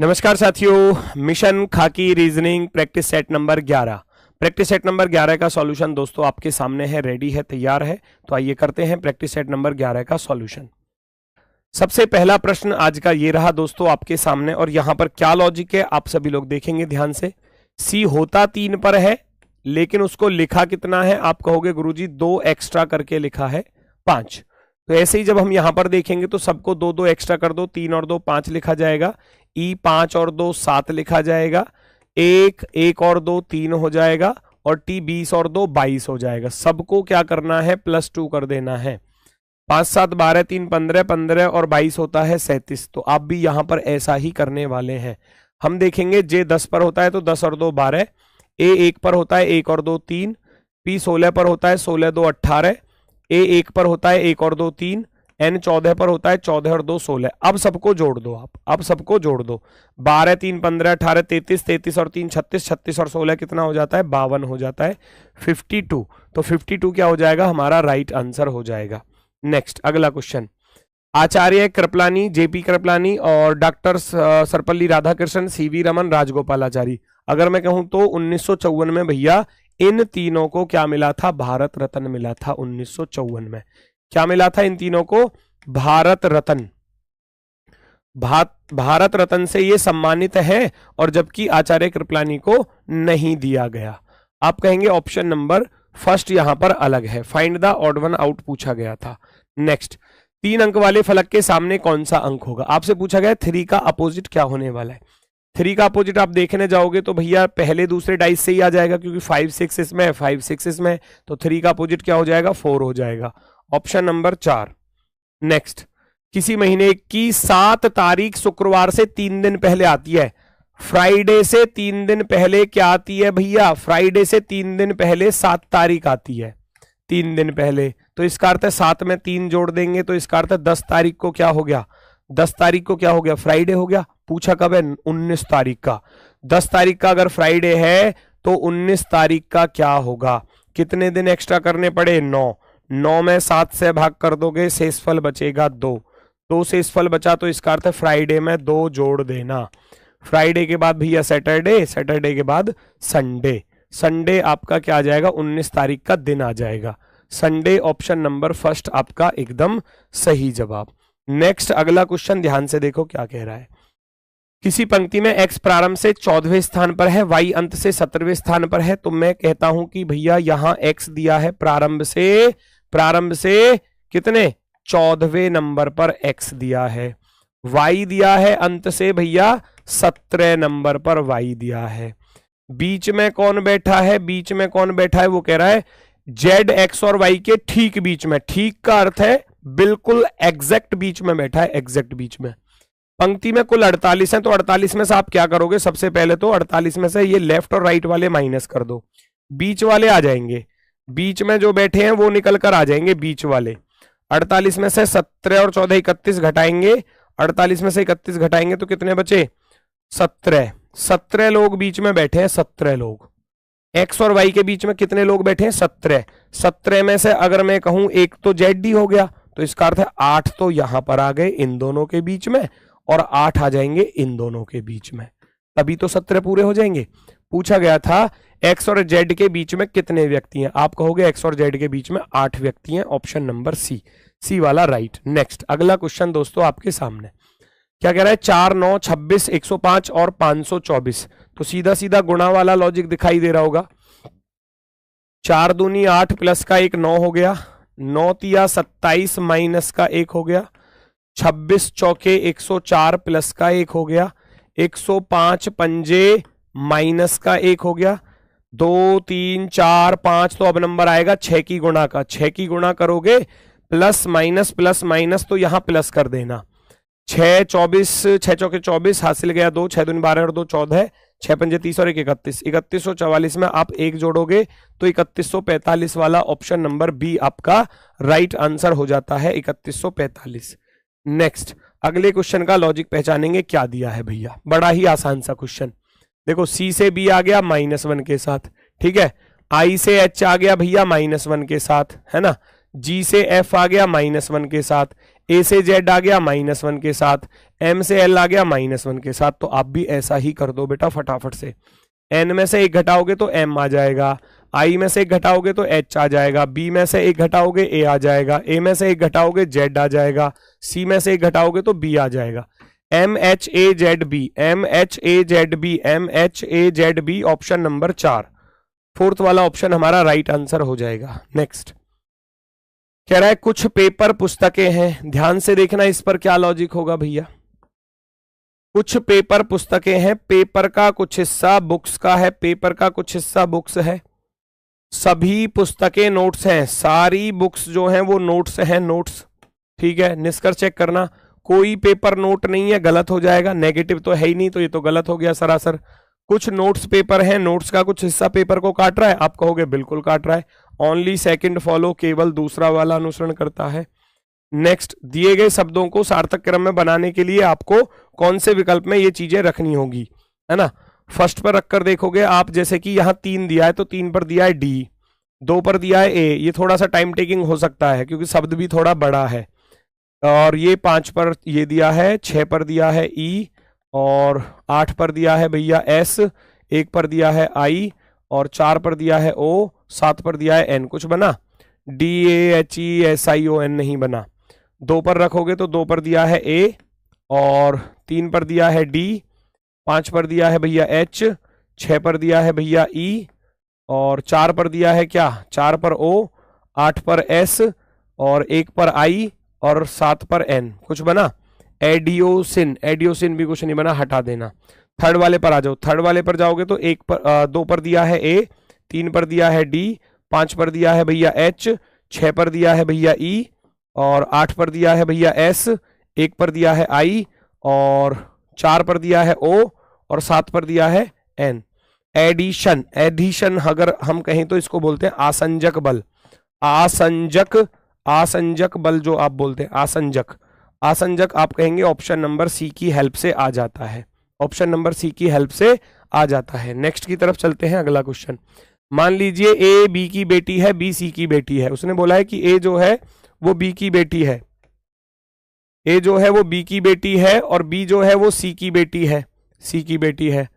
नमस्कार साथियों, मिशन खाकी reasoning practice set number 11। Practice set number 11 का सॉल्यूशन दोस्तों आपके सामने है, रेडी है, तैयार है। तो आइए करते हैं प्रैक्टिस सेट नंबर 11 का सॉल्यूशन। सबसे पहला प्रश्न आज का ये रहा दोस्तों आपके सामने, और यहां पर क्या लॉजिक है आप सभी लोग देखेंगे ध्यान से। सी होता 3 पर है लेकिन उसको लिखा कितना है, आप कहोगे गुरुजी 2 एक्स्ट्रा करके लिखा है 5। तो ऐसे ही जब हम यहां पर देखेंगे तो सबको 2 एक्स्ट्रा कर दो, 3 और 2 5 लिखा जाएगा। ई 5 और 2 7 लिखा जाएगा। 1 और 2 3 हो जाएगा, और टी 20 और 2 22 हो जाएगा। सबको क्या करना है, +2 कर देना है। 5 7 12 3 15 15 और 22 होता है 37। तो आप भी यहां पर ऐसा ही करने वाले हैं। हम देखेंगे जे 10 पर होता है तो 10 और 2 12, ए 1 पर होता है 1 और 2 3, पी 16 पर होता है 16 2 18, ए 1 पर होता है 1 और 2 3, एन 14 पर होता है 14 और 2 16। अब सबको जोड़ दो, अब सबको जोड़ दो। 12 3 15 18 33, 33 और 3 36, 36 और 16 कितना हो जाता है, 52 हो जाता है, 52। तो 52 क्या हो जाएगा, हमारा राइट आंसर हो जाएगा। नेक्स्ट अगला क्वेश्चन। आचार्य कृपलानी, जेपी कृपलानी और डॉक्टर सर्वपल्ली राधाकृष्णन, सीवी रमन, राजगोपालाचारी। अगर मैं कहूं तो 1954 में भैया इन तीनों को क्या मिला था, भारत रत्न मिला था। 1954 में क्या मिला था इन तीनों को, भारत रत्न। भारत रत्न से ये सम्मानित है, और जबकि आचार्य कृपलानी को नहीं दिया गया। आप कहेंगे ऑप्शन नंबर फर्स्ट यहां पर अलग है, find the odd one out पूछा गया था। नेक्स्ट, 3 अंक वाले फलक के सामने कौन सा अंक होगा, आपसे पूछा गया 3 का अपोजिट क्या होने वाला है। 3 का अपोजिट आप देखने जाओगे तो भैया पहले दूसरे डाइस से ही आ जाएगा, क्योंकि 5 6 इसमें है, 5 6 इसमें है, तो 3 का अपोजिट क्या हो जाएगा, 4 हो जाएगा। Option number 4। नेक्स्ट, किसी महीने की 7 तारीख शुक्रवार से 3 दिन पहले आती है। फ्राइडे से 3 दिन पहले क्या आती है भैया, फ्राइडे से 3 दिन पहले 7 तारीख आती है, 3 दिन पहले। तो इसका अर्थ है 7 में 3 जोड़ देंगे तो इसका अर्थ है 10 तारीख को क्या हो गया, 10 तारीख को क्या हो गया, फ्राइडे हो गया। पूछा कब है, 19 तारीख का। 10 तारीख का अगर फ्राइडे है तो 19 तारीख का क्या होगा, कितने दिन एक्स्ट्रा करने पड़े, 9। 9 में 7 से भाग कर दोगे, शेषफल बचेगा 2। 2 शेषफल बचा तो इसका अर्थ है फ्राइडे में 2 जोड़ देना। फ्राइडे के बाद भैया सैटरडे, सैटरडे के बाद संडे। संडे आपका क्या आ जाएगा, 19 तारीख का दिन आ जाएगा। संडे ऑप्शन नंबर फर्स्ट आपका एकदम सही जवाब। नेक्स्ट अगला क्वेश्चन ध्यान से देखो क्या कह रहा है। किसी पंक्ति में x प्रारंभ से 14वें स्थान पर है, y अंत से 17वें स्थान पर है। तो मैं कहता हूं कि भैया यहां x दिया है प्रारंभ से कितने, 14वें नंबर पर x दिया है। y दिया है अंत से भैया 17 नंबर पर y दिया है। बीच में कौन बैठा है, बीच में कौन बैठा है, वो कह रहा है z x और y के ठीक बीच में। ठीक का अर्थ है बिल्कुल एग्जैक्ट बीच में बैठा है, एग्जैक्ट बीच में। पंक्ति में कुल 48 है, तो 48 में से आप क्या करोगे, सबसे पहले तो 48 में से ये लेफ्ट और राइट वाले माइनस कर दो, बीच वाले आ जाएंगे। बीच में जो बैठे हैं वो निकल कर आ जाएंगे, बीच वाले। 48 में से 17 और 14 31 घटाएंगे, 48 में से 31 घटाएंगे तो कितने बचे, 17। 17 लोग बीच में बैठे हैं, 17 लोग। एक्स और वाई के बीच में कितने लोग बैठे हैं, 17। 17 में से अगर मैं कहूं एक तो जेड डी हो गया, तो इसका अर्थ है 8 तो यहां पर आ गए इन दोनों के बीच में, और 8 आ जाएंगे इन दोनों के बीच में, तभी तो 17 पूरे हो जाएंगे। पूछा गया था एक्स और जेड के बीच में कितने व्यक्ति हैं, आप कहोगे एक्स और जेड के बीच में 8 व्यक्ति हैं। ऑप्शन नंबर सी वाला राइट। नेक्स्ट अगला क्वेश्चन दोस्तों आपके सामने क्या कह रहा है, 4 9 26 105 और 524। तो सीधा सीधा गुणा वाला लॉजिक दिखाई दे रहा होगा। 4 दूनी 8 प्लस का 1 9 हो गया, 9 तिया 27 माइनस का 1 हो गया, 26 चौके 104 प्लस का 1 हो गया, 105 पंजे माइनस का 1 हो गया, 2 3 4 5। तो अब नंबर आएगा 6 की गुणा का। 6 की गुणा करोगे प्लस माइनस तो यहां प्लस कर देना। 6 24, 6 चौके 24, हासिल गया 2, 6 दूनी 12 और 2 14, 6 पंजे 30 और 1 31। 3144 में आप 1 जोड़ोगे तो 3145 वाला ऑप्शन नंबर बी आपका राइट आंसर हो जाता है, 3145। नेक्स्ट अगले क्वेश्चन का लॉजिक पहचानेंगे, क्या दिया है भैया, बड़ा ही आसान सा क्वेश्चन। देखो सी से बी आ गया -1 के साथ, ठीक है। आई से एच आ गया भैया -1 के साथ, है ना। जी से एफ आ गया -1 के साथ, ए से जेड आ गया -1 के साथ, एम से एल आ गया -1 के साथ। तो आप भी ऐसा ही कर दो बेटा फटाफट से। एन में से एक घटाओगे तो एम आ जाएगा, आई में से एक घटाओगे तो एच आ जाएगा, बी में से एक घटाओगे ए आ जाएगा, ए में से एक घटाओगे जेड आ जाएगा, सी में से एक घटाओगे तो बी आ जाएगा। M H A Z B, M H A Z B, M H A Z B, option number 4, fourth वाला ऑप्शन हमारा राइट आंसर हो जाएगा। नेक्स्ट कह रहा है कुछ पेपर पुस्तकें हैं, ध्यान से देखना इस पर क्या लॉजिक होगा भैया। कुछ पेपर पुस्तकें हैं, पेपर का कुछ हिस्सा बुक्स का है, पेपर का कुछ हिस्सा बुक्स है, सभी पुस्तकें नोट्स हैं, सारी बुक्स जो हैं वो नोट्स हैं, नोट्स। ठीक है, निष्कर्ष चेक करना, कोई पेपर नोट नहीं है, गलत हो जाएगा, नेगेटिव तो है ही नहीं तो ये तो गलत हो गया सरासर। कुछ नोट्स पेपर हैं, नोट्स का कुछ हिस्सा पेपर को काट रहा है, आप कहोगे बिल्कुल काट रहा है। ओनली सेकंड फॉलो, केवल दूसरा वाला अनुसरण करता है। नेक्स्ट, दिए गए शब्दों को सार्थक क्रम में बनाने के लिए आपको कौन से विकल्प में ये चीजें रखनी होगी, है ना। फर्स्ट पर रखकर देखोगे आप, जैसे कि यहाँ 3 दिया है तो 3 पर दिया है डी, 2 पर दिया है ए, ये थोड़ा सा टाइम टेकिंग हो सकता है क्योंकि शब्द भी थोड़ा बड़ा है। और ये 5 पर ये दिया है, 6 पर दिया है ई, और 8 पर दिया है भैया एस, 1 पर दिया है आई, और 4 पर दिया है ओ, 7 पर दिया है एन। कुछ बना? D A H E S I O N नहीं बना। 2 पर रखोगे तो 2 पर दिया है ए, और 3 पर दिया है डी, 5 पर दिया है भैया एच, 6 पर दिया है भैया ई, और 4 पर दिया है क्या, 4 पर ओ, 8 पर एस, और 1 पर आई, और 7 पर एन। कुछ बना? एडियोसिन, एडियोसिन भी कुछ नहीं बना, हटा देना। थर्ड वाले पर आ जाओ, थर्ड वाले पर जाओगे तो 2 पर दिया है ए, 3 पर दिया है डी, 5 पर दिया है भैया एच, 6 पर दिया है भैया ई, और 8 पर दिया है भैया एस, 1 पर दिया है आई, और 4 पर दिया है ओ, और 7 पर दिया है एन। एडिशन, एडिशन अगर हम कहें तो इसको बोलते हैं आसंजक बल। आसंजक, आसंजक बल जो आप बोलते हैं, आसंजक, आसंजक आप कहेंगे ऑप्शन नंबर सी की हेल्प से आ जाता है, ऑप्शन नंबर सी की हेल्प से आ जाता है। नेक्स्ट की तरफ चलते हैं, अगला क्वेश्चन। मान लीजिए ए बी की बेटी है, बी सी की बेटी है। उसने बोला है कि ए जो है वो बी की बेटी है, ए जो है वो बी की बेटी है, और बी जो है वो सी की बेटी है, सी की बेटी है।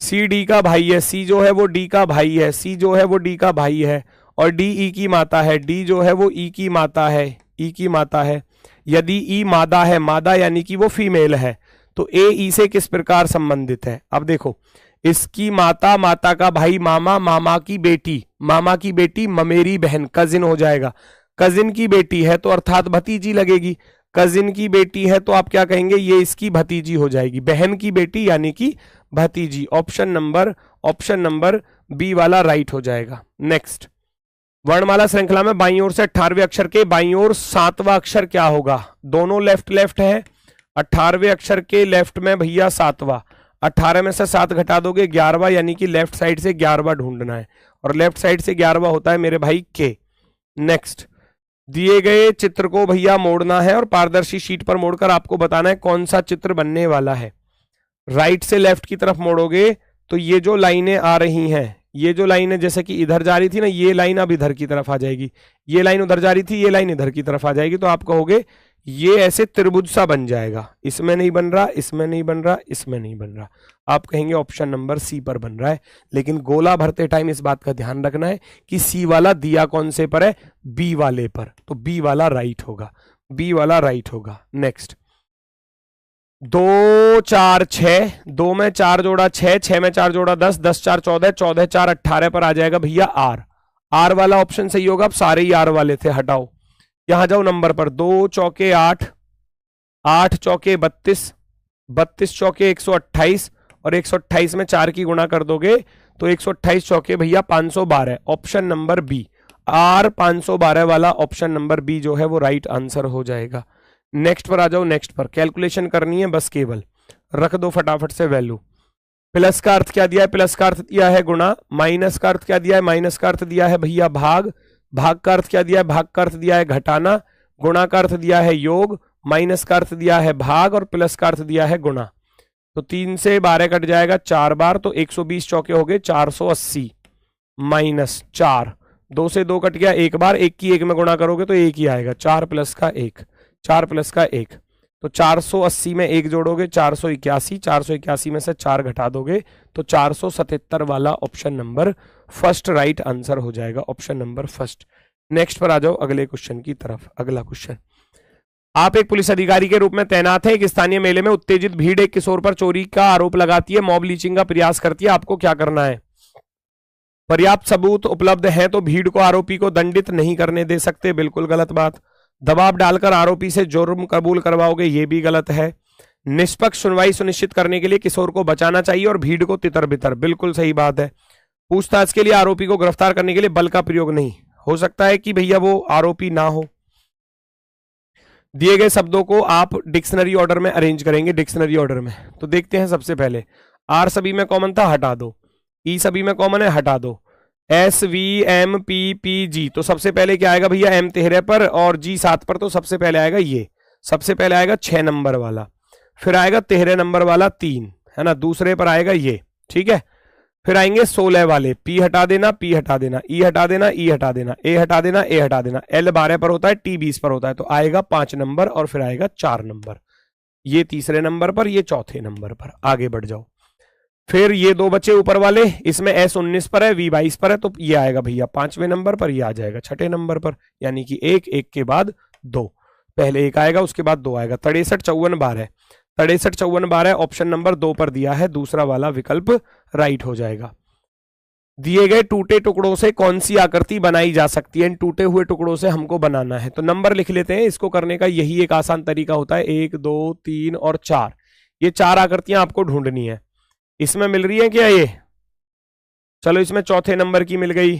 सी डी का भाई है, सी जो है वो डी का भाई है, सी जो है वो डी का भाई है, और डी ई की माता है, डी जो है वो ई की माता है, ई की माता है। यदि ई मादा है, मादा यानी कि वो फीमेल है, तो ए ई से किस प्रकार संबंधित है? अब देखो, इसकी माता, माता का भाई मामा, मामा की बेटी, मामा की बेटी ममेरी बहन, कजिन हो जाएगा। कजिन की बेटी है तो अर्थात भतीजी लगेगी, कजिन की बेटी है तो आप क्या कहेंगे, ये इसकी भतीजी हो जाएगी, बहन की बेटी यानी कि भतीजी। ऑप्शन नंबर बी वाला राइट हो जाएगा। नेक्स्ट, वर्णमाला श्रृंखला में बाईं ओर से 18वें अक्षर के बाईं ओर 7वां अक्षर क्या होगा? दोनों लेफ्ट लेफ्ट है, 18वें अक्षर के लेफ्ट में भैया 7वां, 18 में से 7 घटा दोगे 11वां, यानी कि लेफ्ट साइड से 11वां ढूंढना है, और लेफ्ट साइड से 11वां होता है मेरे भाई के। नेक्स्ट, दिए गए चित्र को भैया मोड़ना है और पारदर्शी शीट पर मोड़कर आपको बताना है कौन सा चित्र बनने वाला है। राइट से लेफ्ट की तरफ मोड़ोगे तो ये जो लाइनें आ रही हैं, ये जो लाइनें जैसे कि इधर जा रही थी ना, ये लाइन अब इधर की तरफ आ जाएगी, ये लाइन उधर जा रही थी, ये लाइन इधर की तरफ आ जाएगी, तो आप कहोगे ये ऐसे त्रिभुज सा बन जाएगा। इसमें नहीं बन रहा, इसमें नहीं बन रहा, इसमें नहीं बन रहा, आप कहेंगे ऑप्शन नंबर सी पर बन रहा है। लेकिन गोला भरते टाइम इस बात का ध्यान रखना है कि सी वाला दिया कौन से पर है, बी वाले पर, तो बी वाला राइट होगा, बी वाला राइट होगा। नेक्स्ट, 2 4 6, 2 में 4 जोड़ा 6, 6 में 4 जोड़ा 10, 10 4 14, 14 4 18 पर आ जाएगा भैया आर। आर वाला ऑप्शन सही होगा। अब सारे ही आर वाले थे, हटाओ, यहां जाओ नंबर पर। 2 चौके 8, 8 चौके 32, 32 चौके 128, और 128 में 4 की गुणा कर दोगे तो 128 चौके भैया 512। ऑप्शन नंबर बी, आर 512 वाला ऑप्शन नंबर बी जो है वो राइट आंसर हो जाएगा। नेक्स्ट पर आ जाओ, नेक्स्ट पर कैलकुलेशन करनी है बस, केवल रख दो फटाफट से वैल्यू। प्लस का अर्थ क्या दिया है? प्लस का अर्थ दिया है गुणा। माइनस का अर्थ क्या दिया है? माइनस का अर्थ दिया है भैया भाग। भाग का अर्थ क्या दिया है? भाग का अर्थ दिया है घटाना। गुणा का अर्थ दिया है योग। माइनस का अर्थ दिया है भाग, और प्लस का अर्थ दिया है गुणा। तो 3 से 12 कट जाएगा 4 बार, तो 120 चौके हो गए 480 माइनस 4। 2 से 2 कट गया 1 बार, 1 की 1 में गुणा करोगे तो 1 ही आएगा, 4 प्लस का 1, 4 प्लस का 1, तो 480 में 1 जोड़ोगे 481, 481 में से 4 घटा दोगे तो 477 वाला option number first right answer हो जाएगा, ऑप्शन नंबर फर्स्ट। नेक्स्ट पर आ जाओ अगले क्वेश्चन की तरफ। अगला क्वेश्चन, आप एक पुलिस अधिकारी के रूप में तैनात है। एक स्थानीय मेले में उत्तेजित भीड़ एक किशोर पर चोरी का आरोप लगाती है, मॉब लीचिंग का प्रयास करती है, आपको क्या करना है? पर्याप्त सबूत उपलब्ध है तो भीड़ को आरोपी को दंडित नहीं करने दे सकते, बिल्कुल गलत बात। दबाव डालकर आरोपी से जुर्म कबूल करवाओगे, ये भी गलत है। निष्पक्ष सुनवाई सुनिश्चित करने के लिए किशोर को बचाना चाहिए और भीड़ को तितर बितर, बिल्कुल सही बात है। पूछताछ के लिए आरोपी को गिरफ्तार करने के लिए बल का प्रयोग नहीं, हो सकता है कि भैया वो आरोपी ना हो। दिए गए शब्दों को आप डिक्शनरी ऑर्डर में अरेंज करेंगे, डिक्शनरी ऑर्डर में। तो देखते हैं, सबसे पहले आर सभी में कॉमन था, हटा दो। ई सभी में कॉमन है, हटा दो। S V M P P G, तो सबसे पहले क्या आएगा भैया? एम 13 पर और जी 7 पर, तो सबसे पहले आएगा ये, सबसे पहले आएगा 6 नंबर वाला, फिर आएगा 13 नंबर वाला 3, है ना, दूसरे पर आएगा ये, ठीक है। फिर आएंगे 16 वाले, पी हटा देना, पी हटा देना, ई हटा देना, ई हटा देना, ए हटा देना, ए हटा देना। एल 12 पर होता है, टी 20 पर होता है, तो आएगा 5 नंबर और फिर आएगा 4 नंबर, ये तीसरे नंबर पर, ये चौथे नंबर पर। आगे बढ़ जाओ, फिर ये 2 बचे ऊपर वाले, इसमें एस 19 पर है, वी 22 पर है, तो ये आएगा भैया 5वें नंबर पर, ये आ जाएगा 6ठे नंबर पर, यानी कि 1, 1 के बाद 2, पहले 1 आएगा उसके बाद 2 आएगा। 63, 54, 12, 63, 54, 12 ऑप्शन नंबर 2 पर दिया है, दूसरा वाला विकल्प राइट हो जाएगा। दिए गए टूटे टुकड़ों से कौन सी आकृति बनाई जा सकती है? इन टूटे हुए टुकड़ों से हमको बनाना है, तो नंबर लिख लेते हैं। इसको करने का यही एक आसान तरीका होता है, 1, 2, 3 और 4, ये 4 आकृतियां आपको ढूंढनी है। इसमें मिल रही है क्या ये? चलो इसमें चौथे नंबर की मिल गई,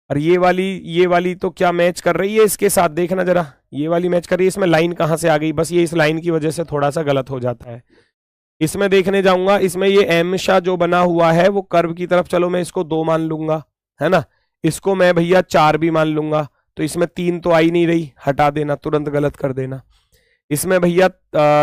और ये वाली तो क्या मैच कर रही है इसके साथ? देखना जरा, ये वाली मैच कर रही है। इसमें लाइन कहां से आ गई? बस ये इस लाइन की वजह से थोड़ा सा गलत हो जाता है। इसमें देखने जाऊंगा, इसमें ये एम शा जो बना हुआ है वो कर्व की तरफ, चलो मैं इसको 2 मान लूंगा, है ना। इसको मैं भैया 4 भी मान लूंगा, तो इसमें 3 तो आई नहीं रही, हटा देना, तुरंत गलत कर देना। इसमें भैया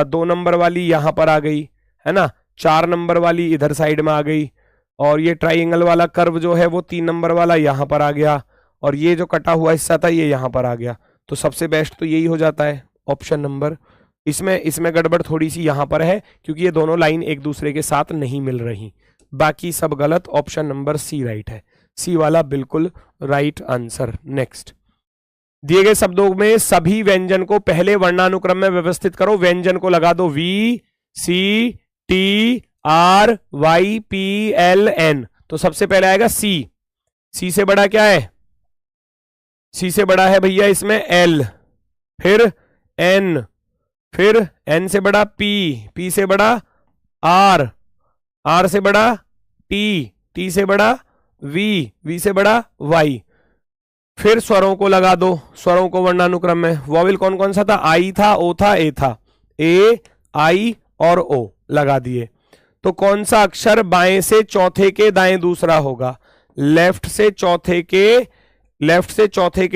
2 नंबर वाली यहां पर आ गई, है ना, 4 नंबर वाली इधर साइड में आ गई, और ये ट्राइंगल वाला कर्व जो है वो 3 नंबर वाला यहां पर आ गया, और ये जो कटा हुआ हिस्सा था ये यहां पर आ गया। तो सबसे बेस्ट तो यही हो जाता है, ऑप्शन नंबर। इसमें गड़बड़ थोड़ी सी यहां पर है, क्योंकि ये दोनों लाइन एक दूसरे के साथ नहीं मिल रही, बाकी सब गलत। ऑप्शन नंबर सी राइट है, सी वाला बिल्कुल राइट आंसर। नेक्स्ट, दिए गए शब्दों में सभी व्यंजन को पहले वर्णानुक्रम में व्यवस्थित करो। व्यंजन को लगा दो, V C T R Y P L N, तो सबसे पहले आएगा सी। सी से बड़ा क्या है? सी से बड़ा है भैया इसमें एल, फिर एन, फिर एन से बड़ा पी, पी से बड़ा आर, आर से बड़ा टी, टी से बड़ा वी, वी से बड़ा वाई। फिर स्वरों को लगा दो, स्वरों को वर्णानुक्रम में। वॉवेल कौन कौन सा था? आई था, ओ था, ए था, ए आई और ओ लगा दिए। तो कौन सा अक्षर बाएं से चौथे के दाएं दूसरा होगा? लेफ्ट से चौथे के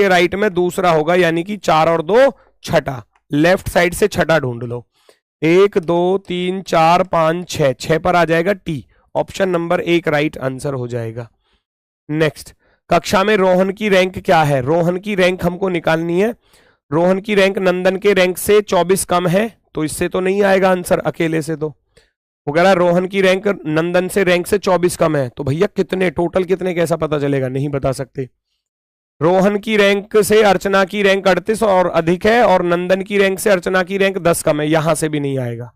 राइट में दूसरा होगा, यानी कि 4 और 2 छठा। लेफ्ट साइड से छठा ढूंढ लो, 1 2 3 4 5 6, 6 पर आ जाएगा T, option number 1 right answer हो जाएगा। नेक्स्ट, कक्षा में रोहन की रैंक क्या है? रोहन की रैंक हमको निकालनी है। रोहन की रैंक नंदन के रैंक से 24 कम है, तो इससे तो नहीं आएगा आंसर, अकेले से तो वगैरह। रोहन की रैंक नंदन से रैंक से 24 कम है, तो भैया कितने टोटल कितने कैसा पता चलेगा? नहीं बता सकते। रोहन की रैंक से अर्चना की रैंक 38 और अधिक है, और नंदन की रैंक से अर्चना की रैंक 10 कम है, यहां से भी नहीं आएगा।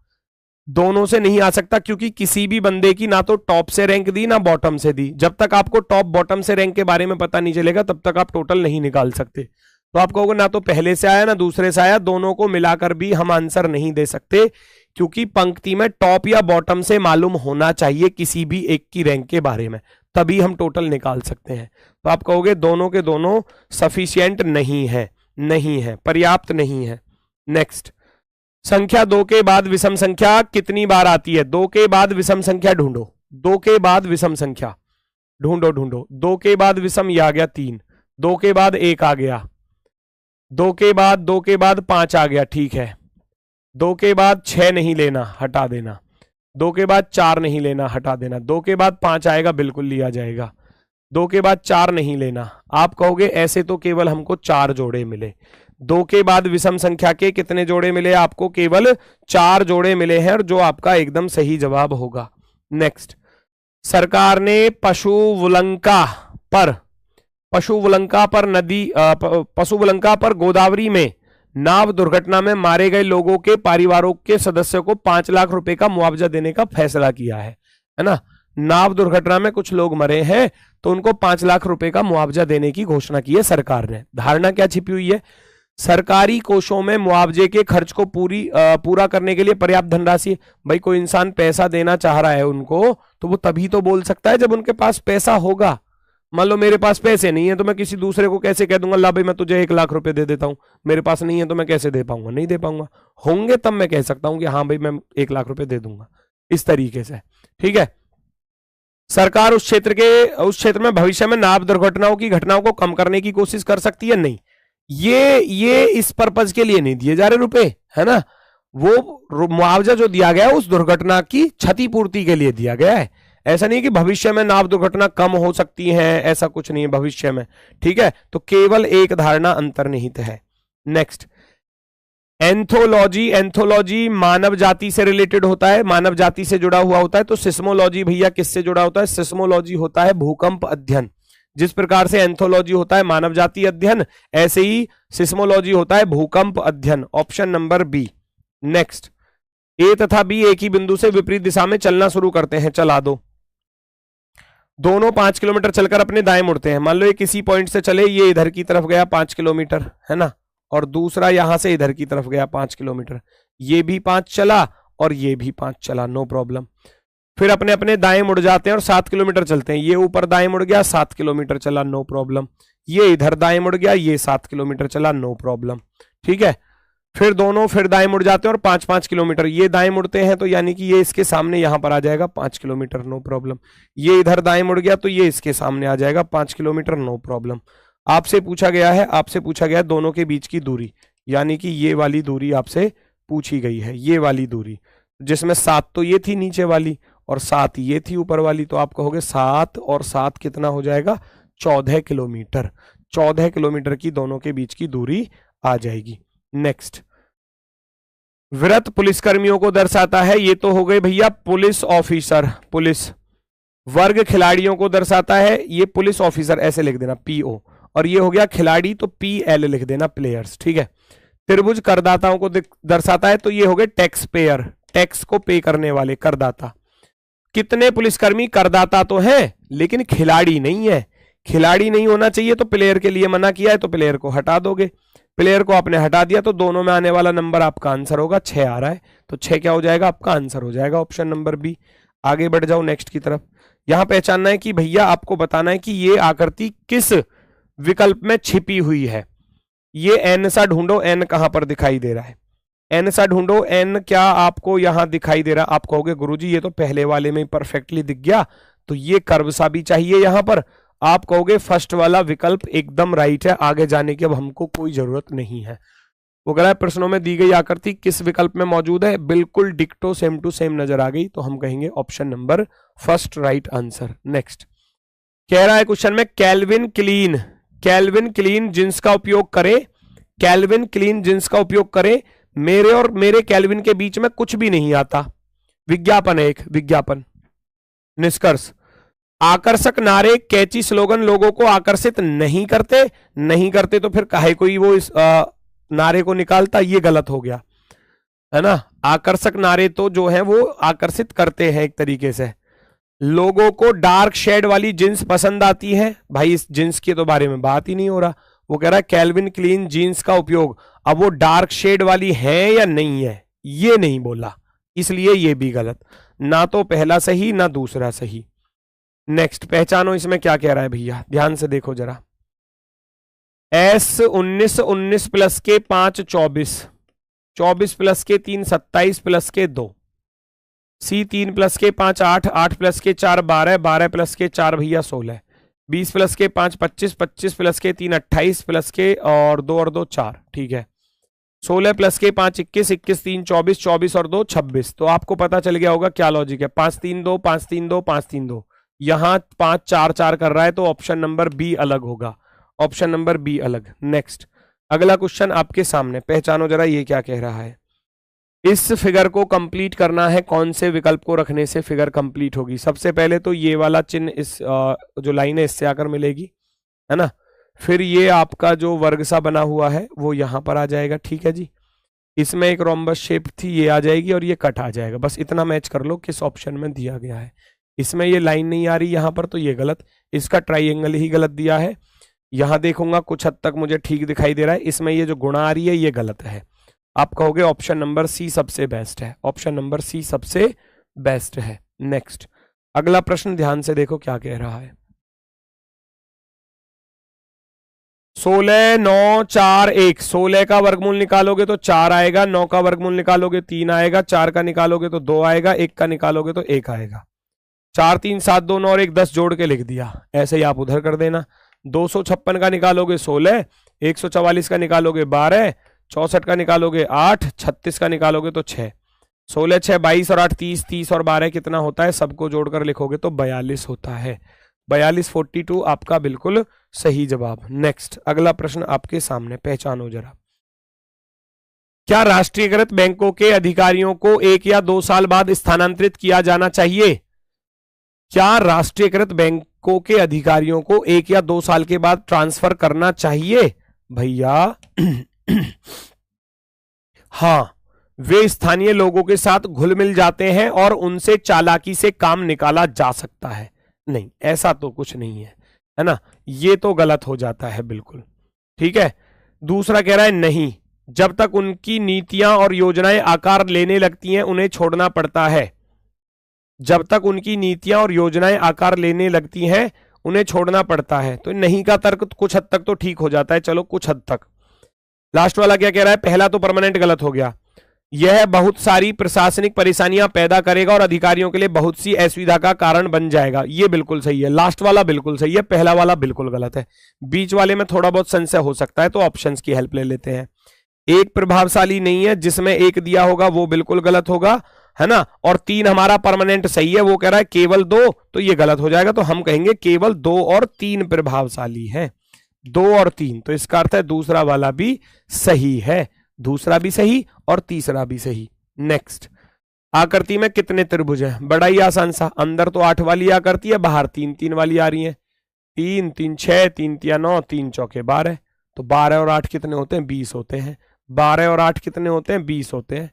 दोनों से नहीं आ सकता, क्योंकि किसी भी बंदे की ना तो टॉप से रैंक दी ना बॉटम से दी। जब तक आपको टॉप बॉटम से रैंक के बारे में पता नहीं चलेगा तब तक आप टोटल नहीं निकाल सकते। तो आप कहोगे ना तो पहले से आया ना दूसरे से आया, दोनों को मिलाकर भी हम आंसर नहीं दे सकते, क्योंकि पंक्ति में टॉप या बॉटम से मालूम होना चाहिए किसी भी एक की रैंक के बारे में, तभी हम टोटल निकाल सकते हैं। तो आप कहोगे दोनों के दोनों सफिशिएंट नहीं है, पर्याप्त नहीं है। नेक्स्ट, संख्या 2 के बाद विषम संख्या कितनी बार आती है? 2 के बाद विषम संख्या ढूंढो, 2 के बाद विषम संख्या ढूंढो। 2 के बाद विषम, ये आ गया 3, 2 के बाद 1 आ गया, 2 के बाद 5 आ गया, ठीक है। 2 के बाद 6 नहीं लेना, हटा देना। 2 के बाद 4 नहीं लेना, हटा देना। 2 के बाद 5 आएगा, बिल्कुल लिया जाएगा। 2 के बाद 4 नहीं लेना। आप कहोगे ऐसे तो केवल हमको 4 जोड़े मिले। 2 के बाद विषम संख्या के कितने जोड़े मिले आपको? केवल 4 जोड़े मिले हैं, और जो आपका एकदम सही जवाब होगा। नेक्स्ट, सरकार ने पशुवलंका पर गोदावरी में नाव दुर्घटना में मारे गए लोगों के परिवारों के सदस्यों को 5 लाख रुपए का मुआवजा देने का फैसला किया है ना। नाव दुर्घटना में कुछ लोग मरे हैं तो उनको 5 लाख रुपए का मुआवजा देने की घोषणा की है सरकार ने। धारणा क्या छिपी हुई है? सरकारी कोषों में मुआवजे के खर्च को पूरा करने के लिए पर्याप्त धनराशि। भाई कोई इंसान पैसा देना चाह रहा है उनको, तो वो तभी तो बोल सकता है जब उनके पास पैसा होगा। मान लो मेरे पास पैसे नहीं है तो मैं किसी दूसरे को कैसे कह दूंगा ला भाई मैं तुझे 1 लाख रुपए दे देता हूं, मेरे पास नहीं है तो मैं कैसे दे पाऊंगा? नहीं दे पाऊंगा। होंगे तब मैं कह सकता हूं कि हाँ भाई मैं 1 लाख रुपए दे दूंगा, इस तरीके से। ठीक है, सरकार उस क्षेत्र में भविष्य में नाव दुर्घटनाओं की घटनाओं को कम करने की कोशिश कर सकती है? नहीं, ये इस पर्पज के लिए नहीं दिए जा रहे रुपए, है ना। वो मुआवजा जो दिया गया है उस दुर्घटना की क्षतिपूर्ति के लिए दिया गया है। ऐसा नहीं कि भविष्य में नाव दुर्घटना कम हो सकती है, ऐसा कुछ नहीं है भविष्य में। ठीक है, तो केवल एक धारणा अंतर्निहित है। नेक्स्ट, एंथोलॉजी मानव जाति से रिलेटेड होता है, मानव जाति से जुड़ा हुआ होता है। तो सिस्मोलॉजी भैया किससे जुड़ा होता है? सिस्मोलॉजी होता है भूकंप अध्ययन। जिस प्रकार से एंथोलॉजी होता है मानव जाति अध्ययन, ऐसे ही सिस्मोलॉजी होता है भूकंप अध्ययन। Option number B. Next, A तथा बी एक ही बिंदु से विपरीत दिशा में चलना शुरू करते हैं। चला दो। दोनों 5 किलोमीटर चलकर अपने दाएं मुड़ते हैं। मान लो ये किसी पॉइंट से चले, ये इधर की तरफ गया 5 किलोमीटर, है ना, और दूसरा यहां से इधर की तरफ गया 5 किलोमीटर। ये भी 5 चला और ये भी 5 चला, नो प्रॉब्लम। फिर अपने अपने दाएं मुड़ जाते हैं और 7 किलोमीटर चलते हैं। ये ऊपर दाएं मुड़ गया, 7 किलोमीटर चला, नो प्रॉब्लम। ये इधर दाएं मुड़ गया, ये 7 किलोमीटर चला, नो प्रॉब्लम। ठीक है, फिर दोनों फिर दाएं मुड़ जाते हैं और 5-5 किलोमीटर। ये दाएं मुड़ते हैं तो यानी कि ये इसके सामने यहां पर आ जाएगा 5 किलोमीटर, नो प्रॉब्लम। ये इधर दाएं मुड़ गया तो ये इसके सामने आ जाएगा 5 किलोमीटर, नो प्रॉब्लम। आपसे पूछा गया है दोनों के बीच की दूरी, यानी कि ये वाली दूरी आपसे पूछी गई है, ये वाली दूरी, जिसमें 7 तो ये थी नीचे वाली और 7 ये थी ऊपर वाली। तो आप कहोगे 7 और 7 कितना हो जाएगा? 14 किलोमीटर। 14 किलोमीटर की दोनों के बीच की दूरी आ जाएगी। नेक्स्ट, व्रत पुलिसकर्मियों को दर्शाता है। ये तो हो गए भैया पुलिस ऑफिसर। पुलिस वर्ग खिलाड़ियों को दर्शाता है, ये पुलिस ऑफिसर ऐसे लिख देना PO, और ये हो गया खिलाड़ी तो PL लिख देना प्लेयर्स। ठीक है, त्रिभुज करदाताओं को दर्शाता है, तो ये हो गए टैक्स पेयर, टैक्स को पे करने वाले करदाता। कितने पुलिसकर्मी करदाता तो हैं लेकिन खिलाड़ी नहीं है। खिलाड़ी नहीं होना चाहिए तो प्लेयर के लिए मना किया है, तो प्लेयर को हटा दोगे। प्लेयर को आपने हटा दिया तो दोनों में आने वाला नंबर आपका आंसर होगा 6 आ रहा है, तो 6 क्या हो जाएगा? आपका आंसर हो जाएगा ऑप्शन नंबर बी। आगे बढ़ जाओ नेक्स्ट की तरफ। यहां पहचानना है कि भैया आपको बताना है कि ये आकृति किस विकल्प में छिपी हुई है। ये एन सा ढूंढो, एन कहां पर दिखाई दे रहा है? एन सा ढूंढो, एन क्या आपको यहां दिखाई दे रहा? आप कहोगे गुरुजी ये तो पहले वाले में परफेक्टली दिख गया, तो ये कर्व सा भी चाहिए यहां पर। आप कहोगे फर्स्ट वाला विकल्प एकदम राइट है, आगे जाने की अब हमको कोई जरूरत नहीं है। वो कह रहा है प्रश्नों में दी गई आकृति किस विकल्प में मौजूद है? बिल्कुल डिक्टो सेम टू सेम नजर आ गई, तो हम कहेंगे option number first right answer. Next कह रहा है क्वेश्चन में कैल्विन क्लीन जिन्स का उपयोग करें, कैल्विन क्लीन जिन्स का उपयोग करें, मेरे और मेरे कैल्विन के बीच में कुछ भी नहीं आता। विज्ञापन है, एक विज्ञापन। निष्कर्ष, आकर्षक नारे कैची स्लोगन लोगों को आकर्षित नहीं करते तो फिर काहे कोई वो इस नारे को निकालता? ये गलत हो गया, है ना। आकर्षक नारे तो जो है वो आकर्षित करते हैं एक तरीके से। लोगों को डार्क शेड वाली जींस पसंद आती है, भाई इस जींस के तो बारे में बात ही नहीं हो रहा। वो कह रहा है कैल्विन क्लीन जीन्स का उपयोग, अब वो डार्क शेड वाली है या नहीं है ये नहीं बोला, इसलिए ये भी गलत। ना तो पहला सही ना दूसरा सही। नेक्स्ट पहचानो इसमें क्या कह रहा है भैया, ध्यान से देखो जरा। S 19 प्लस के 5 24 प्लस के 3 27 प्लस के 2, C 3 प्लस के 5 8 प्लस के 4 12 प्लस के 4 भैया 16, 20 प्लस के 5 25 प्लस के 3 28 प्लस के और 2 4। ठीक है, 16 प्लस के 5 21 3 24 और 2 26। तो आपको पता चल गया होगा क्या लॉजिक है। 5 3 2 5 3 2 5 3 2, यहां 5 4 4 कर रहा है, तो ऑप्शन नंबर बी अलग होगा, ऑप्शन नंबर बी अलग। नेक्स्ट अगला क्वेश्चन आपके सामने, पहचानो जरा ये क्या कह रहा है। इस फिगर को कंप्लीट करना है, कौन से विकल्प को रखने से फिगर कंप्लीट होगी। सबसे पहले तो ये वाला चिन्ह इस जो लाइन है इससे आकर मिलेगी, है ना। फिर ये आपका जो वर्ग सा बना हुआ है वो यहां पर आ जाएगा, ठीक है जी। इसमें एक रोम्बस शेप थी, ये आ जाएगी और ये कट आ जाएगा। बस इतना मैच कर लो किस ऑप्शन में दिया गया है। इसमें ये लाइन नहीं आ रही यहां पर, तो ये गलत, इसका ट्राइंगल ही गलत दिया है। यहां देखूंगा कुछ हद तक मुझे ठीक दिखाई दे रहा है, इसमें ये जो गुणा आ रही है ये गलत है। आप कहोगे ऑप्शन नंबर सी सबसे बेस्ट है, ऑप्शन नंबर सी सबसे बेस्ट है। नेक्स्ट अगला प्रश्न ध्यान से देखो क्या कह रहा है। 16 9 4 1, 16 का वर्गमूल निकालोगे तो 4 आएगा, 9 का वर्गमूल निकालोगे 3 आएगा, 4 का निकालोगे तो 2 आएगा, 1 का निकालोगे तो 1 आएगा। 4 3 7 2 9 और 1 10 जोड़ के लिख दिया, ऐसे ही आप उधर कर देना। 256 का निकालोगे 16, 144 का निकालोगे 12, 64 का निकालोगे 8, 36 का निकालोगे तो 6। 16 6 22 और 8 30, 30 और 12 कितना होता है, सबको जोड़कर लिखोगे तो 42 होता है। 42 42 आपका बिल्कुल सही जवाब। नेक्स्ट अगला प्रश्न आपके सामने, पहचानो जरा। क्या राष्ट्रीयकृत बैंकों के अधिकारियों को 1 या 2 साल बाद स्थानांतरित किया जाना चाहिए? क्या राष्ट्रीयकृत बैंकों के अधिकारियों को 1 या 2 साल के बाद ट्रांसफर करना चाहिए? भैया हाँ, वे स्थानीय लोगों के साथ घुल मिल जाते हैं और उनसे चालाकी से काम निकाला जा सकता है। नहीं, ऐसा तो कुछ नहीं है ना, ये तो गलत हो जाता है बिल्कुल, ठीक है। दूसरा कह रहा है नहीं, जब तक उनकी नीतियां और योजनाएं आकार लेने लगती हैं उन्हें छोड़ना पड़ता है। जब तक उनकी नीतियां और योजनाएं आकार लेने लगती हैं उन्हें छोड़ना पड़ता है। तो नहीं का तर्क कुछ हद तक तो ठीक हो जाता है, चलो कुछ हद तक। लास्ट वाला क्या कह रहा है, पहला तो परमानेंट गलत हो गया। यह बहुत सारी प्रशासनिक परेशानियां पैदा करेगा और अधिकारियों के लिए बहुत सी असुविधा का कारण बन जाएगा। ये बिल्कुल सही है, लास्ट वाला बिल्कुल सही है, पहला वाला बिल्कुल गलत है। बीच वाले में थोड़ा बहुत संशय हो सकता है, तो ऑप्शंस की हेल्प ले लेते हैं। एक प्रभावशाली नहीं है, जिसमें एक दिया होगा वो बिल्कुल गलत होगा, है ना। और 3 हमारा परमानेंट सही है, वो कह रहा है केवल 2, तो ये गलत हो जाएगा। तो हम कहेंगे केवल 2 और 3 प्रभावशाली है, 2 और 3। तो इसका अर्थ है दूसरा वाला भी सही है, दूसरा भी सही और तीसरा भी सही। नेक्स्ट, आकृति में कितने त्रिभुज हैं? बड़ा ही आसान सा, अंदर तो 8 वाली आकृति है, बाहर 3 3 वाली आ रही है। 3 3 6, 3 3 9, 3 चौके 12। तो 12 और 8 कितने होते हैं? 20 होते हैं। 12 और 8 कितने होते हैं? 20 होते हैं।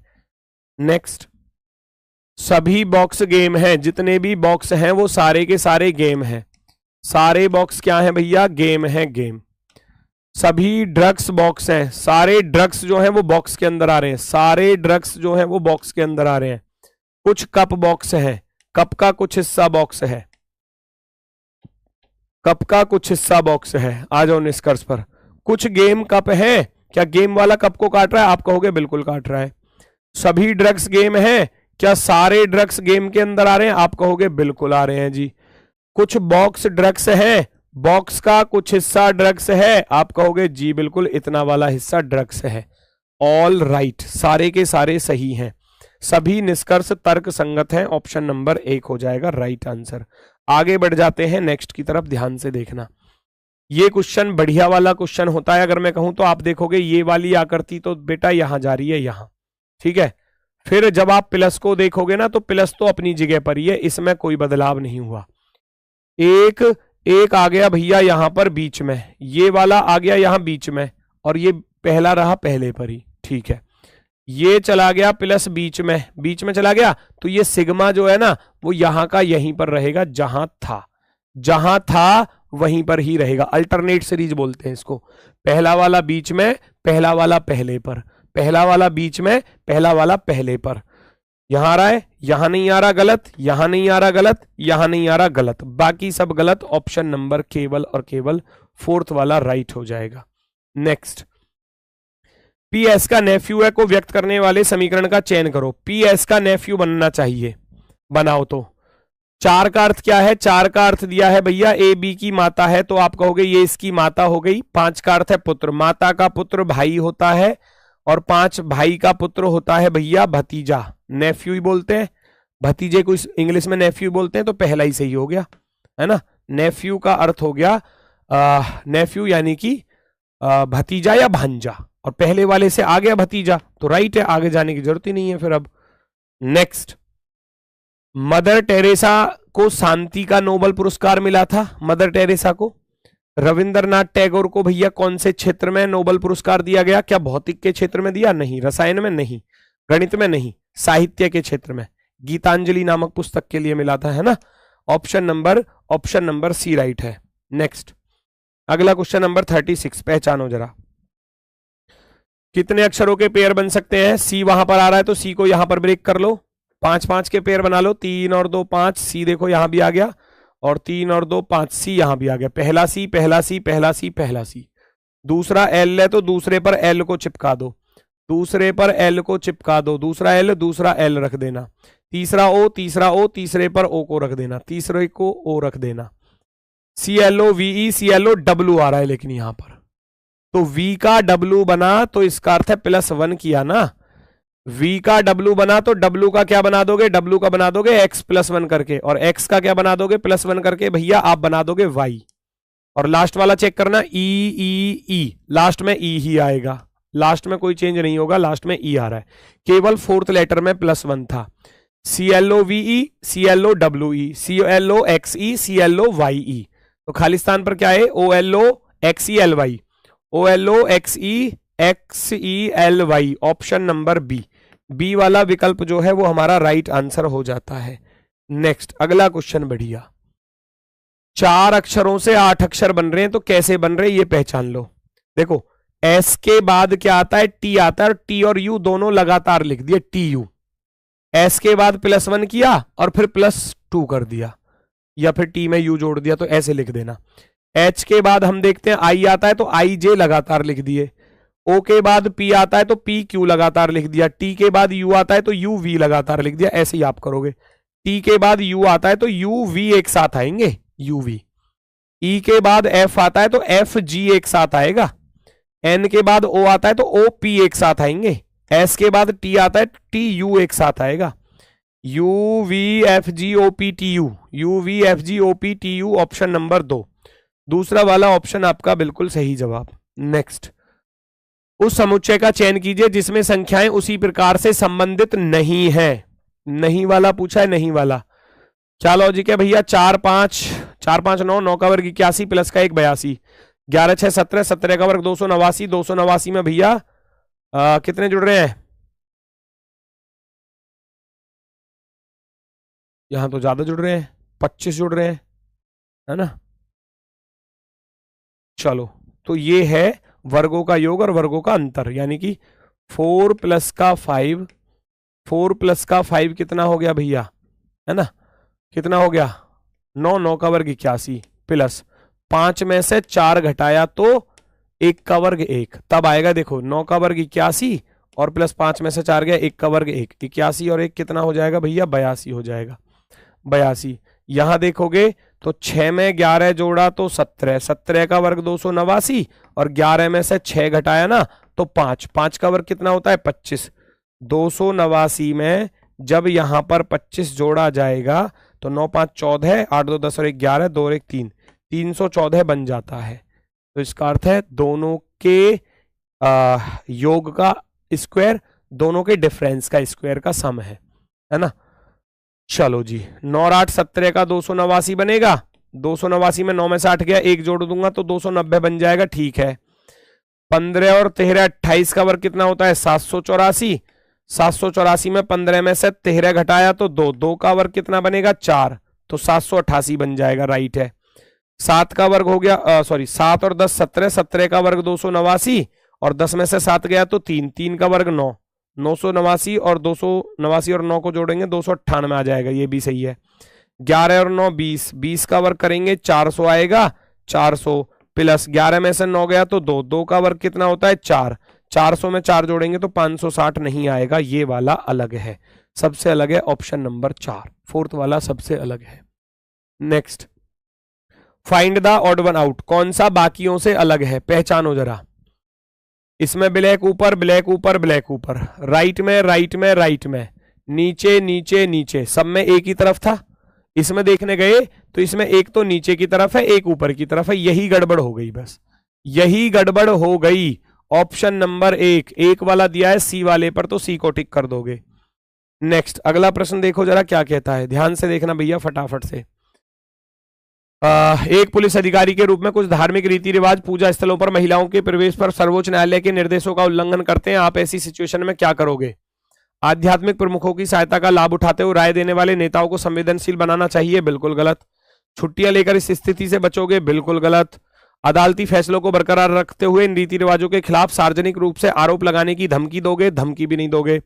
नेक्स्ट, सभी बॉक्स गेम हैं, जितने भी बॉक्स हैं वो सारे के सारे गेम हैं। सारे बॉक्स क्या हैं भैया? गेम हैं, गेम। सभी ड्रग्स बॉक्स हैं, सारे ड्रग्स जो हैं वो बॉक्स के अंदर आ रहे हैं, सारे ड्रग्स जो हैं वो बॉक्स के अंदर आ रहे हैं। कुछ कप बॉक्स हैं, कप का कुछ हिस्सा बॉक्स है, कप का कुछ हिस्सा बॉक्स है। आ जाओ निष्कर्ष पर। कुछ गेम कप है, क्या गेम वाला कप को काट रहा है? आप कहोगे बिल्कुल काट रहा है। सभी ड्रग्स गेम है, क्या सारे ड्रग्स गेम के अंदर आ रहे हैं? आप कहोगे बिल्कुल आ रहे हैं जी। कुछ बॉक्स ड्रग्स है, बॉक्स का कुछ हिस्सा ड्रग्स है, आप कहोगे जी बिल्कुल इतना वाला हिस्सा ड्रग्स है। ऑल राइट, सारे के सारे सही हैं, सभी निष्कर्ष तर्क संगत हैं। ऑप्शन नंबर 1 हो जाएगा राइट आंसर। आगे बढ़ जाते हैं नेक्स्ट की तरफ, ध्यान से देखना। ये क्वेश्चन बढ़िया वाला क्वेश्चन होता है। अगर मैं कहूं तो आप देखोगे ये वाली आकृति तो बेटा यहां जा रही है, यहां, ठीक है। फिर जब आप प्लस को देखोगे ना तो प्लस तो अपनी जगह पर ही है, इसमें कोई बदलाव नहीं हुआ। एक आ गया भैया यहां पर बीच में, ये वाला आ गया यहां बीच में, और ये पहला रहा पहले पर ही, ठीक है। ये चला गया प्लस बीच में चला गया, तो ये सिग्मा जो है ना वो यहां का यहीं पर रहेगा, जहां था वहीं पर ही रहेगा। अल्टरनेट सीरीज बोलते हैं इसको। पहला वाला बीच में, पहला वाला पहले पर, पहला वाला बीच में, पहला वाला पहले पर। यहां आ रहा है, यहां नहीं आ रहा गलत, यहां नहीं आ रहा गलत, यहां नहीं आ रहा गलत, बाकी सब गलत। ऑप्शन नंबर केवल और केवल 4th वाला राइट हो जाएगा। नेक्स्ट, पी एस का नेफ्यू है को व्यक्त करने वाले समीकरण का चयन करो। पी एस का नेफ्यू बनना चाहिए, बनाओ तो। 4 का अर्थ क्या है? 4 का अर्थ दिया है भैया ए बी की माता है, तो आप कहोगे ये इसकी माता हो गई। 5 का अर्थ है पुत्र, माता का पुत्र भाई होता है, और 5 भाई का पुत्र होता है भैया भतीजा, नेफ्यू ही बोलते हैं। भतीजे को इंग्लिश में नेफ्यू बोलते हैं, तो पहला ही सही हो गया, है ना। नेफ्यू का अर्थ हो गया नेफ्यू यानी कि भतीजा या भांजा, और पहले वाले से आ गया भतीजा तो राइट है, आगे जाने की जरूरत ही नहीं है फिर अब। नेक्स्ट, मदर टेरेसा को शांति का नोबेल पुरस्कार मिला था। मदर टेरेसा को। रविंद्रनाथ टैगोर को भैया कौन से क्षेत्र में नोबेल पुरस्कार दिया गया? क्या भौतिक के क्षेत्र में दिया? नहीं। रसायन में? नहीं। गणित में? नहीं। साहित्य के क्षेत्र में, गीतांजलि नामक पुस्तक के लिए मिला था, है ना। ऑप्शन नंबर सी राइट है। नेक्स्ट, अगला क्वेश्चन नंबर 36, पहचानो जरा। कितने अक्षरों के पेयर बन सकते हैं? सी वहां पर आ रहा है तो सी को यहां पर ब्रेक कर लो, 5-5 के पेयर बना लो। 3 और 2 5, सी देखो यहां भी आ गया, और 3 और 2 5, सी यहां भी आ गया। पहला सी, पहला सी, पहला सी, पहला सी। दूसरा एल है तो दूसरे पर एल को चिपका दो, दूसरे पर एल को चिपका दो। दूसरा एल रख देना। तीसरा ओ, तीसरे पर ओ को रख देना, तीसरे को ओ रख देना। CLO VE CLO W आ रहा है लेकिन यहां पर तो V का W बना तो इसका अर्थ है +1 किया ना। V का W बना तो W का क्या बना दोगे? W का बना दोगे X +1 करके, और X का क्या बना दोगे? +1 करके भैया आप बना दोगे Y। और लास्ट वाला चेक करना, E लास्ट में E ही आएगा, लास्ट में कोई चेंज नहीं होगा, लास्ट में E आ रहा है, केवल 4th लेटर में +1 था। CLO VE CLO WE CLO XE CLO YE, तो खाली स्थान पर क्या है? OLO XELY OLO XELY, option number B वाला विकल्प जो है वो हमारा राइट आंसर हो जाता है। नेक्स्ट, अगला क्वेश्चन बढ़िया। 4 अक्षरों से 8 अक्षर बन रहे हैं तो कैसे बन रहे हैं ये पहचान लो। देखो, एस के बाद क्या आता है? टी आता है, और टी और यू दोनों लगातार लिख दिए, TU। एस के बाद +1 किया और फिर +2 कर दिया, या फिर टी में यू जोड़ दिया, तो ऐसे लिख देना। एच के बाद हम देखते हैं आई आता है तो IJ लगातार लिख दिए। ओ के बाद पी आता है तो PQ लगातार लिख दिया। टी के बाद यू आता है तो UV लगातार लिख दिया। ऐसे ही आप करोगे। टी के बाद यू आता है तो UV एक साथ आएंगे, UV। ई के बाद F आता है तो FG एक साथ आएगा। N के बाद O आता है तो OP एक साथ आएंगे। S के बाद T आता है TU एक साथ आएगा। UVFGOPTU UVFGOPTU, ऑप्शन नंबर 2, दूसरा वाला ऑप्शन आपका बिल्कुल सही जवाब। नेक्स्ट, उस समुच्चय का चयन कीजिए जिसमें संख्याएं उसी प्रकार से संबंधित नहीं है। नहीं वाला पूछा है, नहीं वाला। क्या लॉजिक है भैया? 4 5 9, 9 का वर्ग 81 प्लस का 1 82, 11 6 17, 17 का वर्ग 289, 289 में भैया कितने जुड़ रहे हैं? यहां तो ज्यादा जुड़ रहे हैं, 25 जुड़ रहे हैं, है ना। चलो, तो ये है वर्गों का योग और वर्गों का अंतर, यानी कि 4 + 5 कितना हो गया भैया? है ना, कितना हो गया? 9, 9 का वर्ग 81 प्लस 5 में से 4 घटाया तो 1 का वर्ग 1, तब आएगा देखो 9 का वर्ग 81 और प्लस 5 में से 4 गया, 1 का वर्ग 1, 81 और 1 कितना हो जाएगा भैया? 82 हो जाएगा, 82। यहां देखोगे तो 6 में 11 जोड़ा तो 17, 17 का वर्ग 289 और 11 में से 6 घटाया ना तो 5, 5 का वर्ग कितना होता है? 25। 289 में जब यहां पर 25 जोड़ा जाएगा तो 9 5 14, 8 2 10 और 1 11, 2 और 1 3, 314 बन जाता है। तो इसका अर्थ है दोनों के योग का स्क्वायर, दोनों के डिफरेंस का स्क्वायर का सम है ना। चलो जी, 9 और 8 17 का 289 बनेगा। 289 में 9 में से 8 गया, 1 जोड़ दूंगा तो 290 बन जाएगा, ठीक है। 15 और 13 28 का वर्ग कितना होता है? 784। 784 में 15 में से 13 घटाया तो 2, 2 का वर्ग कितना बनेगा? 4, तो 788 बन जाएगा, राइट है। 7 का वर्ग हो गया, सॉरी 7 और 10 17, 17 का वर्ग 289 और 10 में से 7 गया तो 3, 3 का वर्ग 9, 989 और 289 और 9 को जोड़ेंगे 298 आ जाएगा, ये भी सही है। 11 और 9 20, 20 का वर्ग करेंगे 400 आएगा, 400 प्लस 11 में से 9 गया तो 2, 2 का वर्ग कितना होता है? 4, 400 में 4 जोड़ेंगे तो 560 नहीं आएगा, ये वाला अलग है, सबसे अलग है ऑप्शन नंबर 4, 4th वाला सबसे अलग है। Next, find the odd one out, कौन सा बाकियों से अलग है? पहचानो जरा। इसमें ब्लैक ऊपर, ब्लैक ऊपर, ब्लैक ऊपर, राइट में, राइट में, राइट में, नीचे नीचे नीचे, सब में एक ही तरफ था। इसमें देखने गए तो इसमें एक तो नीचे की तरफ है, एक ऊपर की तरफ है, यही गड़बड़ हो गई बस। यही गड़बड़ हो गई। ऑप्शन नंबर एक वाला दिया है सी वाले पर, तो सी को टिक कर दोगे। नेक्स्ट अगला प्रश्न देखो जरा क्या कहता है, ध्यान से देखना भैया फटाफट से। एक पुलिस अधिकारी के रूप में कुछ धार्मिक रीति रिवाज पूजा स्थलों पर महिलाओं के प्रवेश पर सर्वोच्च न्यायालय के निर्देशों का उल्लंघन करते हैं। आप ऐसी सिचुएशन में क्या करोगे? आध्यात्मिक प्रमुखों की सहायता का लाभ उठाते हुए राय देने वाले नेताओं को संवेदनशील बनाना चाहिए, बिल्कुल गलत। छुट्टियां लेकर इस स्थिति से बचोगे, बिल्कुल गलत। अदालती फैसलों को बरकरार रखते हुए इन रीति रिवाजों के खिलाफ सार्वजनिक रूप से आरोप लगाने की धमकी दोगे, धमकी भी नहीं दोगे।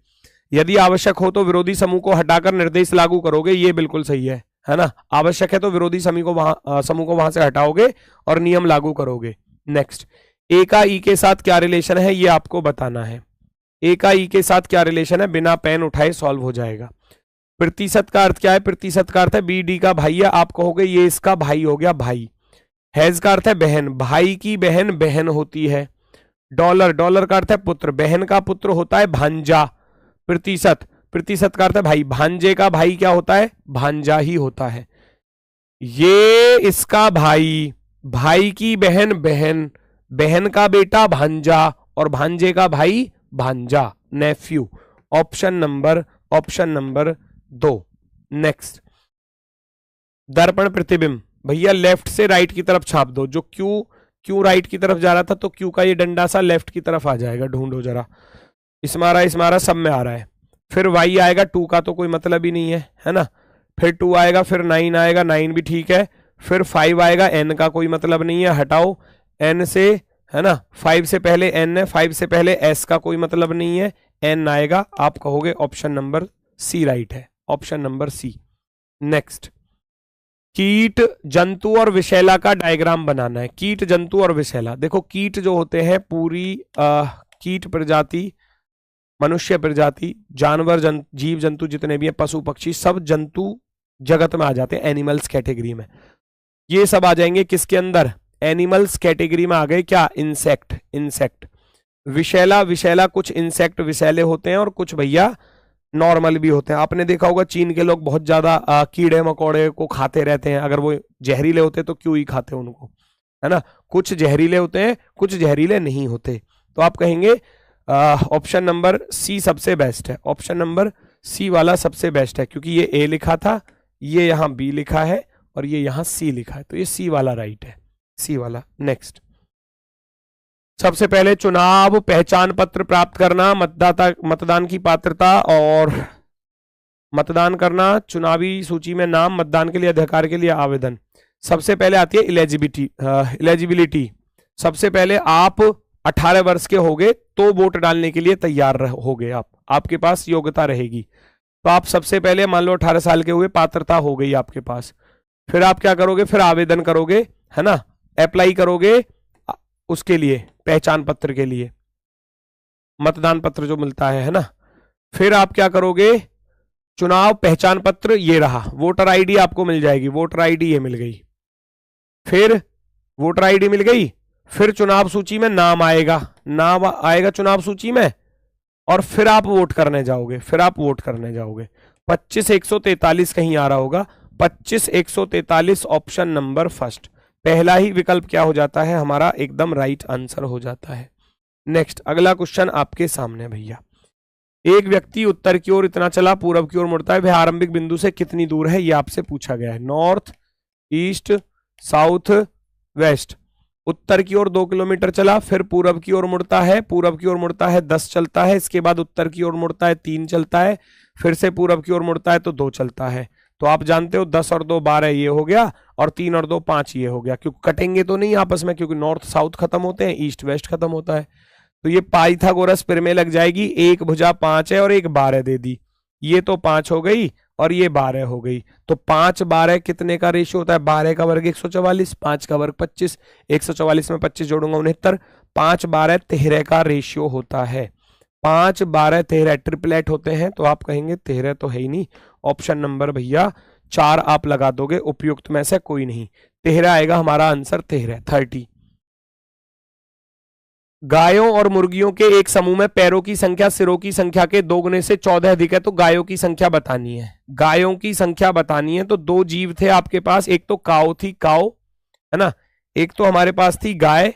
यदि आवश्यक हो तो विरोधी समूह को हटाकर निर्देश लागू करोगे, ये बिल्कुल सही है ना। आवश्यक है तो विरोधी समूह को वहां से हटाओगे और नियम लागू करोगे। नेक्स्ट, ए का ई के साथ क्या रिलेशन है, ये आपको बताना है। ए का ई के साथ क्या रिलेशन है, बिना पेन उठाए सॉल्व हो जाएगा। प्रतिशत का अर्थ क्या है? प्रतिशत का अर्थ है बी डी का भाई है, आप कहोगे ये इसका भाई हो गया, भाई। हैज का अर्थ है बहन, भाई की बहन बहन होती है। डॉलर का अर्थ है पुत्र, बहन का पुत्र होता है भांजा। प्रतिशत का अर्थ है भाई, भांजे का भाई क्या होता है? भांजा ही होता है। ये इसका भाई, भाई की बहन बहन, बहन का बेटा भांजा और भांजे का भाई भांजा, नेफ्यू। Option number 2। नेक्स्ट, दर्पण प्रतिबिंब, भैया लेफ्ट से राइट की तरफ छाप दो। जो क्यू राइट की तरफ जा रहा था तो क्यू का ये डंडा सा लेफ्ट की तरफ आ जाएगा, ढूंढो जरा। इसमारा सब में आ रहा है। फिर वाई आएगा, 2 का तो कोई मतलब ही नहीं है ना। फिर 2 आएगा, फिर 9 आएगा, 9 भी ठीक है। फिर 5 आएगा, एन का कोई मतलब नहीं है, हटाओ एन से, है ना। 5 से पहले एन है, 5 से पहले एस का कोई मतलब नहीं है, एन आएगा। आप कहोगे ऑप्शन नंबर सी राइट है, ऑप्शन नंबर सी। नेक्स्ट, कीट, जंतु और विषैला का डायग्राम बनाना है। कीट, जंतु और विषैला, देखो कीट जो होते हैं पूरी कीट प्रजाति, मनुष्य प्रजाति, जानवर जीव जंतु जितने भी हैं, पशु पक्षी, सब जंतु जगत में आ जाते हैं, एनिमल्स कैटेगरी में। ये सब आ जाएंगे किसके अंदर? एनिमल्स कैटेगरी में आ गए क्या? इंसेक्ट। विषैला कुछ इंसेक्ट विषैले होते हैं और कुछ भैया नॉर्मल भी होते हैं। आपने देखा होगा चीन के लोग बहुत ज्यादा कीड़े मकोड़े को खाते रहते हैं। अगर वो जहरीले होते तो क्यों ही खाते उनको, है ना। कुछ जहरीले होते हैं, कुछ जहरीले नहीं होते। तो आप कहेंगे ऑप्शन नंबर सी सबसे बेस्ट है, ऑप्शन नंबर सी वाला सबसे बेस्ट है, क्योंकि ये ए लिखा था, ये यहां बी लिखा है और ये यहां सी लिखा है, तो ये सी वाला राइट है, सी वाला। नेक्स्ट, सबसे पहले चुनाव पहचान पत्र प्राप्त करना, मतदान की पात्रता और मतदान करना, चुनावी सूची में नाम, मतदान के लिए अधिकार के लिए आवेदन। सबसे पहले आती है इलेजिबिलिटी। सबसे पहले आप 18 वर्ष के होगे तो वोट डालने के लिए तैयार होगे, आपके पास योग्यता रहेगी। तो आप सबसे पहले मान लो 18 साल के हुए, पात्रता हो गई आपके पास। फिर आप क्या करोगे? फिर आवेदन करोगे, है ना, अप्लाई करोगे उसके लिए, पहचान पत्र के लिए, मतदान पत्र जो मिलता है ना। फिर आप क्या करोगे? चुनाव पहचान पत्र, ये रहा। वोटर आईडी आपको मिल जाएगी, वोटर आईडी ये मिल गई। फिर वोटर आईडी मिल गई, फिर चुनाव सूची में नाम आएगा, नाम आएगा चुनाव सूची में, और फिर आप वोट करने जाओगे, 25/143 कहीं आ रहा होगा, 25/143 ऑप्शन नंबर फर्स्ट, पहला ही विकल्प क्या हो जाता है हमारा? एकदम राइट आंसर हो जाता है। नेक्स्ट, अगला क्वेश्चन आपके सामने भैया। एक व्यक्ति उत्तर की ओर इतना चला, पूर्व की ओर मुड़ता है, वह आरंभिक बिंदु से कितनी दूर है? ये आपसे पूछा गया है। North, east, south, west. उत्तर की ओर 2 किलोमीटर चला, फिर पूर्व की ओर मुड़ता है, 10 चलता है, इसके बाद उत्तर की ओर मुड़ता है, 3 चलता है, फिर से पूर्व की ओर मुड़ता है तो 2 चलता है। तो आप जानते हो 10 और 2 12 ये हो गया, और 3 और 2 5 ये हो गया, क्योंकि कटेंगे तो नहीं आपस में, क्योंकि नॉर्थ साउथ खत्म होते हैं, ईस्ट वेस्ट खत्म होता है। तो ये पाइथागोरस प्रमेय लग जाएगी। एक भुजा 5 है और एक 12 दे दी, ये तो 5 हो गई और ये 12 हो गई। तो 5/12 कितने का रेशियो होता है? 12 का वर्ग 144, 5 का वर्ग 25, 144 में 25 जोड़ूंगा 69, 5/12 13 का रेशियो होता है। 5/12 13 ट्रिपलेट होते हैं, तो आप कहेंगे 13 तो है ही नहीं। ऑप्शन नंबर भैया 4 आप लगा दोगे, उपयुक्त में से कोई नहीं, 13 आएगा हमारा आंसर, 30। गायों और मुर्गियों के एक समूह में पैरों की संख्या सिरों की संख्या के 2 गुने से 14 अधिक है, तो गायों की संख्या बतानी है। गायों की संख्या बतानी है, तो 2 जीव थे आपके पास, एक तो काऊ थी, काऊ, है ना, एक तो हमारे पास थी गाय,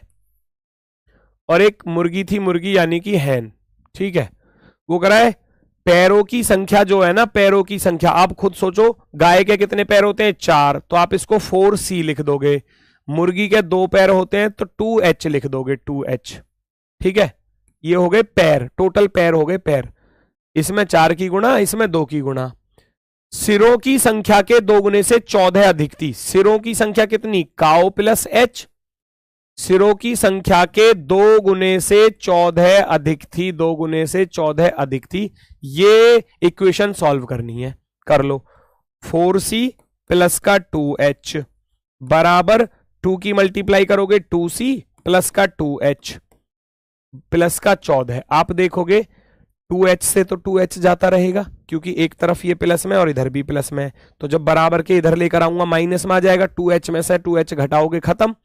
और एक मुर्गी थी, मुर्गी यानी कि हैन, ठीक है। वो कह रहा है पैरों की संख्या जो है ना, पैरों की संख्या, आप खुद सोचो गाय के कितने पैर होते हैं, 4, तो आप इसको 4C लिख दोगे। मुर्गी के 2 पैर होते हैं तो 2H लिख दोगे, 2H, ठीक है। ये हो गए पैर, टोटल पैर हो गए पैर। इसमें 4 की गुणा, इसमें 2 की गुणा। सिरों की संख्या के 2 गुने से 14 अधिक थी। सिरों की संख्या कितनी, काउ प्लस एच। सिरों की संख्या के 2 गुने से 14 अधिक थी, 2 गुने से 14 अधिक थी। ये इक्वेशन सॉल्व करनी है, कर लो। 4C प्लस का 2H बराबर 2 की मल्टीप्लाई करोगे 2C प्लस का 2H प्लस का 14। आप देखोगे 2H से तो 2H जाता रहेगा, क्योंकि एक तरफ ये प्लस में और इधर भी प्लस में है, तो जब बराबर के इधर लेकर आऊंगा माइनस में आ जाएगा। 2H में से 2H घटाओगे, खत्म।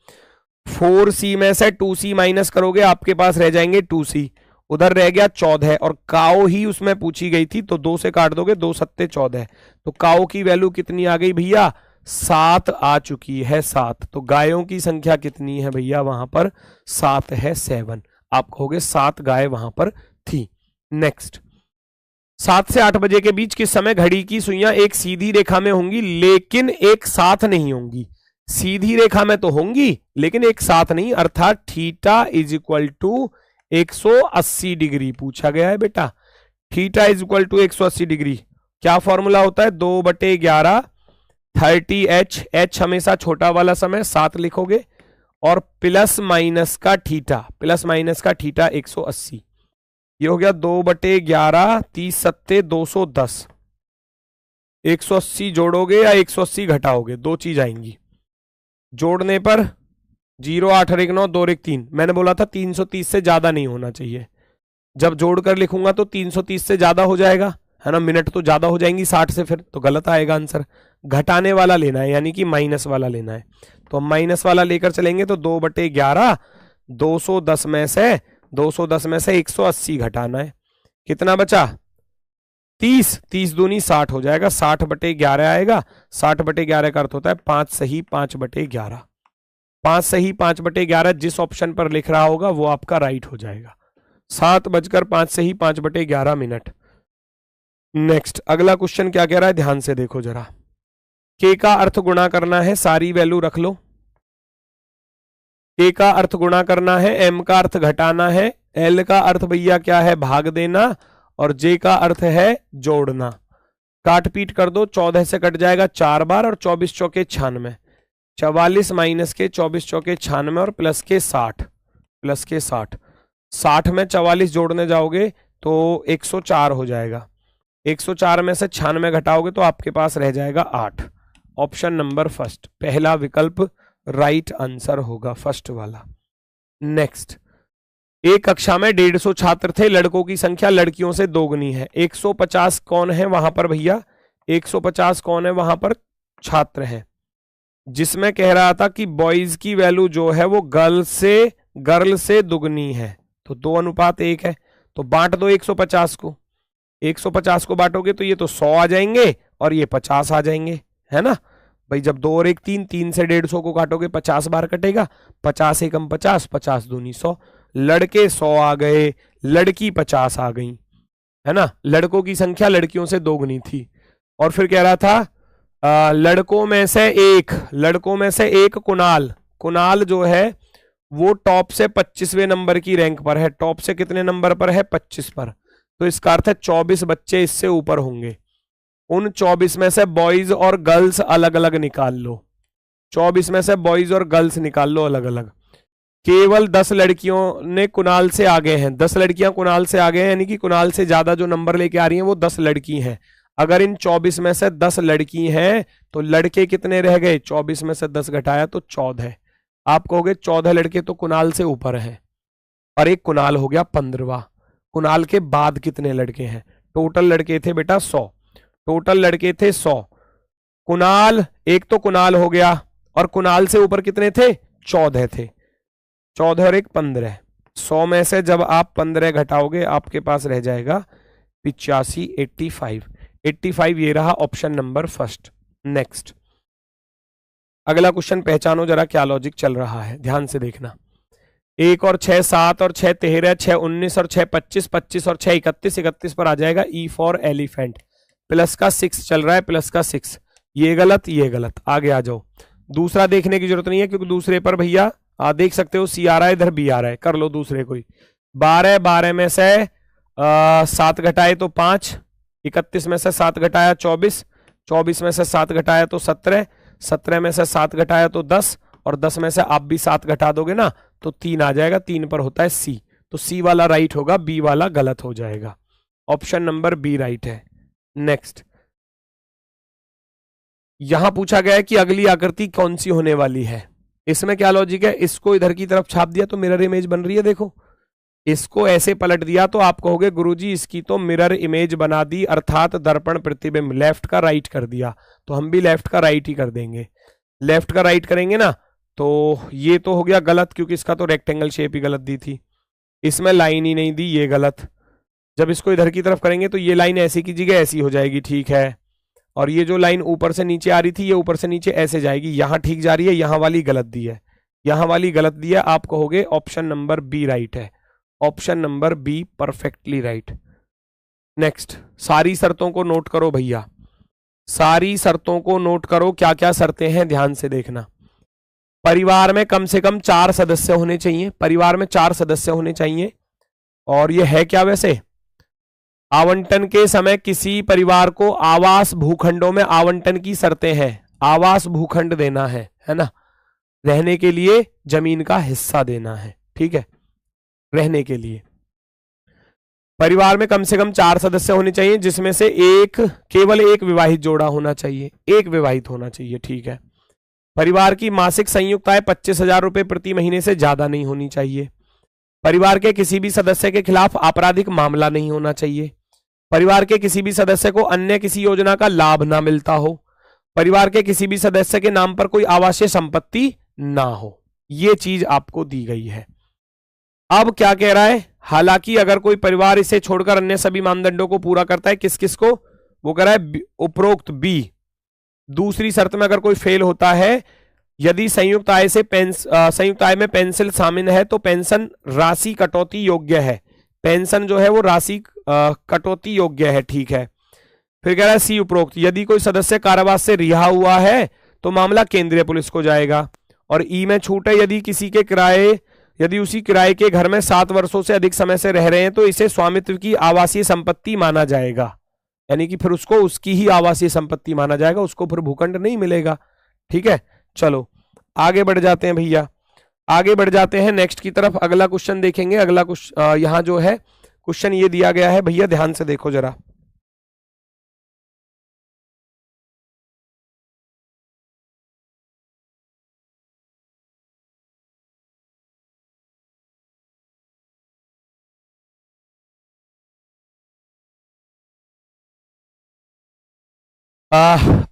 4C में से 2C माइनस करोगे, आपके पास रह जाएंगे 2C, उधर रह गया 14, और काओ ही उसमें पूछी गई थी तो 2 से काट दोगे, 2 सत्ते 14, तो काओ की वैल्यू कितनी आ गई भैया, 7 आ चुकी है, 7। तो गायों की संख्या कितनी है भैया, वहां पर 7 है, 7। आप कहोगे 7 गाय वहां पर थी। नेक्स्ट, 7 से 8 बजे के बीच किस समय घड़ी की सुइयां एक सीधी रेखा में होंगी लेकिन एक साथ नहीं होंगी। सीधी रेखा में तो होंगी लेकिन एक साथ नहीं, अर्थात theta is equal to 180 degree पूछा गया है बेटा। Theta is equal to 180 degree, क्या फॉर्मूला होता है, 2/11 30H, H हमेशा छोटा वाला समय 7 लिखोगे, और प्लस माइनस का थीटा, प्लस माइनस का थीटा 180। ये हो गया 2/11, 30 सत्ते 210। 180 जोड़ोगे या 180 घटाओगे, 2 चीज आएंगी। जोड़ने पर 0 8 1 9 2 1 3, मैंने बोला था 330 से ज्यादा नहीं होना चाहिए। जब जोड़कर लिखूंगा तो 330 से ज्यादा हो जाएगा, है ना, मिनट तो ज्यादा हो जाएंगी 60 से, फिर तो गलत आएगा आंसर। घटाने वाला लेना है, यानी कि माइनस वाला लेना है, तो हम माइनस वाला लेकर चलेंगे। तो 2/11, 210 में से 180 घटाना है, कितना बचा, 30, 30 दूनी 60 हो जाएगा, 60/11 आएगा। 60/11 का अर्थ होता है 5 सही 5/11। 5 सही 5/11 जिस ऑप्शन पर लिख रहा होगा वो आपका राइट हो जाएगा। 7:05 सही 5/11 मिनट। नेक्स्ट, अगला क्वेश्चन क्या कह रहा है, ध्यान से देखो जरा। के का अर्थ गुणा करना है, सारी वैल्यू रख लो। के का अर्थ गुणा करना है, एम का अर्थ घटाना है, एल का अर्थ भैया क्या है, भाग देना, और जे का अर्थ है जोड़ना। काट पीट कर दो, 14 से कट जाएगा 4 बार, और 24 चौके 96, 44 माइनस के 24 चौके 96 और प्लस के 60, प्लस के 60। 60 में 44 जोड़ने जाओगे तो 104 हो जाएगा। 104 में से 96 घटाओगे तो आपके पास रह जाएगा 8। ऑप्शन नंबर फर्स्ट, पहला विकल्प राइट आंसर होगा, फर्स्ट वाला। नेक्स्ट, एक कक्षा में 150 छात्र थे, लड़कों की संख्या लड़कियों से 2 गुनी है। 150 कौन है वहां पर भैया, 150 कौन है वहां पर, छात्र हैं, जिसमें कह रहा था कि बॉयज की वैल्यू जो है वो गर्ल से दुगनी है, तो 2:1 है। तो बांट दो 150 को, 150 को बांटोगे तो ये तो 100 आ जाएंगे और ये 50 आ जाएंगे, है ना भाई। जब 2 और 1 3, 3 से 150 को काटोगे 50 बार कटेगा, 50 एकम 50, 50 दूनी 100। लड़के 100 आ गए, लड़की 50 आ गई, है ना। लड़कों की संख्या लड़कियों से 2 गुनी थी। और फिर कह रहा था लड़कों में से एक कुणाल जो है वो टॉप से 25वें नंबर की रैंक पर है। टॉप से कितने नंबर पर है, 25 पर। तो इसका अर्थ है 24 बच्चे इससे ऊपर होंगे। उन 24 में से बॉयज और गर्ल्स अलग अलग निकाल लो, 24 में से बॉयज और गर्ल्स निकाल लो अलग अलग। केवल 10 लड़कियों ने कुणाल से आगे हैं, 10 लड़कियां कुणाल से आगे हैं, यानी कि कुणाल से ज्यादा जो नंबर लेके आ रही हैं वो 10 लड़की हैं। अगर इन 24 में से 10 लड़की हैं तो लड़के कितने रह गए, 24 में से 10 घटाया तो 14। आप कहोगे 14 लड़के तो कुणाल से ऊपर हैं, और एक कुणाल हो गया 15वां। कुणाल के बाद कितने लड़के हैं, टोटल लड़के थे बेटा 100, टोटल लड़के थे 100। कुणाल, एक तो कुणाल हो गया, और कुणाल से ऊपर कितने थे, 14 थे। 14 और 1 15। 100 में से जब आप 15 घटाओगे आपके पास रह जाएगा 85, 85 ये रहा ऑप्शन नंबर फर्स्ट। नेक्स्ट, अगला क्वेश्चन पहचानो जरा क्या लॉजिक चल रहा है, ध्यान से देखना। 1 और 6 7 और 6 13, 6 19 और 6 25, 25 और 6 31, 31 पर आ जाएगा E फॉर एलिफेंट। प्लस का 6 चल रहा है, प्लस का 6। ये गलत, ये गलत। आगे आ जाओ। दूसरा देखने की जरूरत नहीं है क्योंकि दूसरे पर भैया देख सकते हो C आ रहा है, इधर B आ रहा है। कर लो दूसरे कोई। 12, 12 में से 7 घटाए तो 5, 31 में से 7 घटाया 24, 24 में से 7 घटाया तो 17, 17 में से 7 घटाया तो 10, और 10 में से आप भी 7 घटा दोगे ना तो 3 आ जाएगा। 3 पर होता है C, तो C वाला राइट होगा, B वाला गलत हो जाएगा। ऑप्शन नंबर B राइट है। नेक्स्ट, यहां पूछा गया है कि अगली आकृति कौन सी होने वाली है। इसमें क्या लॉजिक है, इसको इधर की तरफ छाप दिया तो मिरर इमेज बन रही है। देखो, इसको ऐसे पलट दिया तो आप कहोगे गुरुजी इसकी तो मिरर इमेज बना दी, अर्थात दर्पण प्रतिबिंब। लेफ्ट का राइट कर दिया, तो हम भी लेफ्ट का राइट ही कर देंगे। लेफ्ट का राइट करेंगे ना तो ये तो हो गया गलत, क्योंकि इसका तो रेक्टेंगल शेप ही गलत दी थी, इसमें लाइन ही नहीं दी, ये गलत। जब इसको इधर की तरफ करेंगे तो ये लाइन ऐसी की जगह ऐसी हो जाएगी, ठीक है। और ये जो लाइन ऊपर से नीचे आ रही थी, ये ऊपर से नीचे ऐसे जाएगी, यहां ठीक जा रही है, यहां वाली गलत दी है, यहां वाली गलत दी है। आप कहोगे ऑप्शन नंबर B राइट है। Option number B perfectly right. Next, सारी शर्तों को नोट करो भैया, सारी शर्तों को नोट करो। क्या क्या शर्तें हैं ध्यान से देखना। परिवार में कम से कम 4 सदस्य होने चाहिए, परिवार में 4 सदस्य होने चाहिए। और ये है क्या वैसे, आवंटन के समय किसी परिवार को आवास भूखंडों में आवंटन की शर्तें हैं। आवास भूखंड देना है ना, रहने के लिए जमीन का हिस्सा देना है, ठीक है, रहने के लिए। परिवार में कम से कम 4 सदस्य होने चाहिए, जिसमें से केवल एक विवाहित जोड़ा होना चाहिए, एक विवाहित होना चाहिए, ठीक है। परिवार की मासिक संयुक्त आय 25,000 रुपए प्रति महीने से ज्यादा नहीं होनी चाहिए। परिवार के किसी भी सदस्य के खिलाफ आपराधिक मामला नहीं होना चाहिए। परिवार के किसी भी सदस्य को अन्य किसी योजना का लाभ ना मिलता हो। परिवार के किसी भी सदस्य के नाम पर कोई आवासीय संपत्ति ना हो। यह चीज आपको दी गई है। अब क्या कह रहा है, हालांकि अगर कोई परिवार इसे छोड़कर अन्य सभी मानदंडों को पूरा करता है, किस किस को, वो कह रहा है उपरोक्त B। दूसरी शर्त में अगर कोई फेल होता है, यदि संयुक्त आय संयुक्त आय में पेंशन शामिल है तो पेंशन राशि कटौती योग्य है। पेंशन जो है वो राशि कटौती योग्य है, ठीक है। फिर कह रहा है C उपरोक्त, यदि कोई सदस्य कारावास से रिहा हुआ है तो मामला केंद्रीय पुलिस को जाएगा। और E में छूट है, यदि उसी किराए के घर में 7 वर्षों से अधिक समय से रह रहे हैं तो इसे स्वामित्व की आवासीय संपत्ति माना जाएगा, यानी कि फिर उसको उसकी ही आवासीय संपत्ति माना जाएगा, उसको फिर भूखंड नहीं मिलेगा, ठीक है। चलो आगे बढ़ जाते हैं भैया, आगे बढ़ जाते हैं नेक्स्ट की तरफ। अगला क्वेश्चन देखेंगे। अगला क्वेश्चन यहां जो है क्वेश्चन ये दिया गया है भैया, ध्यान से देखो जरा।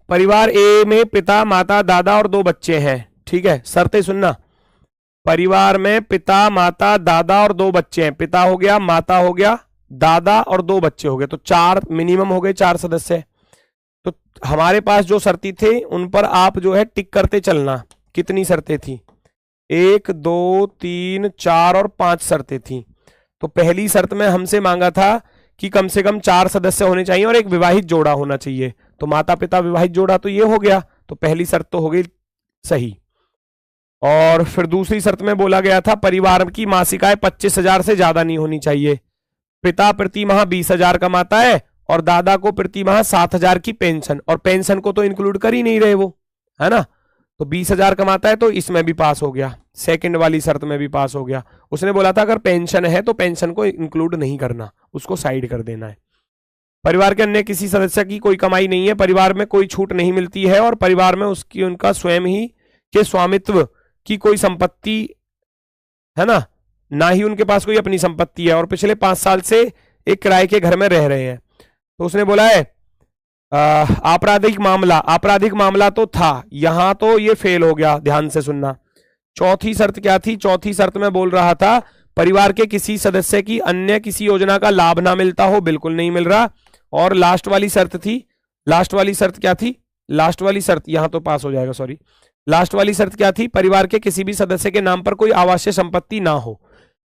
परिवार ए में पिता, माता, दादा और 2 बच्चे हैं, ठीक है। शर्तें सुनना, परिवार में पिता, माता, दादा और 2 बच्चे हैं। पिता हो गया, माता हो गया, दादा और 2 बच्चे हो गए, तो 4 मिनिमम हो गए, 4 सदस्य। तो हमारे पास जो शर्तें थे उन पर आप जो है टिक करते चलना। कितनी शर्तें थी, 1 2 3 4 और 5 शर्तें थी। तो पहली शर्त में हमसे मांगा था कि कम से कम 4 सदस्य होने चाहिए और एक विवाहित जोड़ा होना चाहिए। तो माता पिता विवाहित जोड़ा तो ये हो गया, तो पहली शर्त तो हो गई सही। और फिर दूसरी शर्त में बोला गया था परिवार की मासिक आय 25,000 से ज्यादा नहीं होनी चाहिए। पिता प्रति माह 20,000 कमाता है और दादा को प्रति माह 7,000 की पेंशन, और पेंशन को तो इंक्लूड कर ही नहीं रहे वो, है ना। तो 20,000 कमाता है, तो इसमें भी पास हो गया, सेकंड वाली शर्त में भी पास हो गया। उसने बोला था अगर पेंशन है तो पेंशन को इंक्लूड नहीं करना, उसको साइड कर देना है। परिवार के अन्य किसी सदस्य की कोई कमाई नहीं है, परिवार में कोई छूट नहीं मिलती है, और परिवार में उनका स्वयं ही के स्वामित्व की कोई संपत्ति है ना ही उनके पास कोई अपनी संपत्ति है, और पिछले 5 साल से एक किराए के घर में रह रहे हैं। तो उसने बोला है आपराधिक मामला तो था, यहां तो ये फेल हो गया, ध्यान से सुनना। चौथी शर्त क्या थी, चौथी शर्त में बोल रहा था परिवार के किसी सदस्य की अन्य किसी योजना का लाभ ना मिलता हो, बिल्कुल नहीं मिल रहा। और लास्ट वाली शर्त थी, लास्ट वाली शर्त क्या थी, लास्ट वाली शर्त यहां तो पास हो जाएगा, सॉरी, लास्ट वाली शर्त क्या थी? परिवार के किसी भी सदस्य के नाम पर कोई आवासीय संपत्ति ना हो,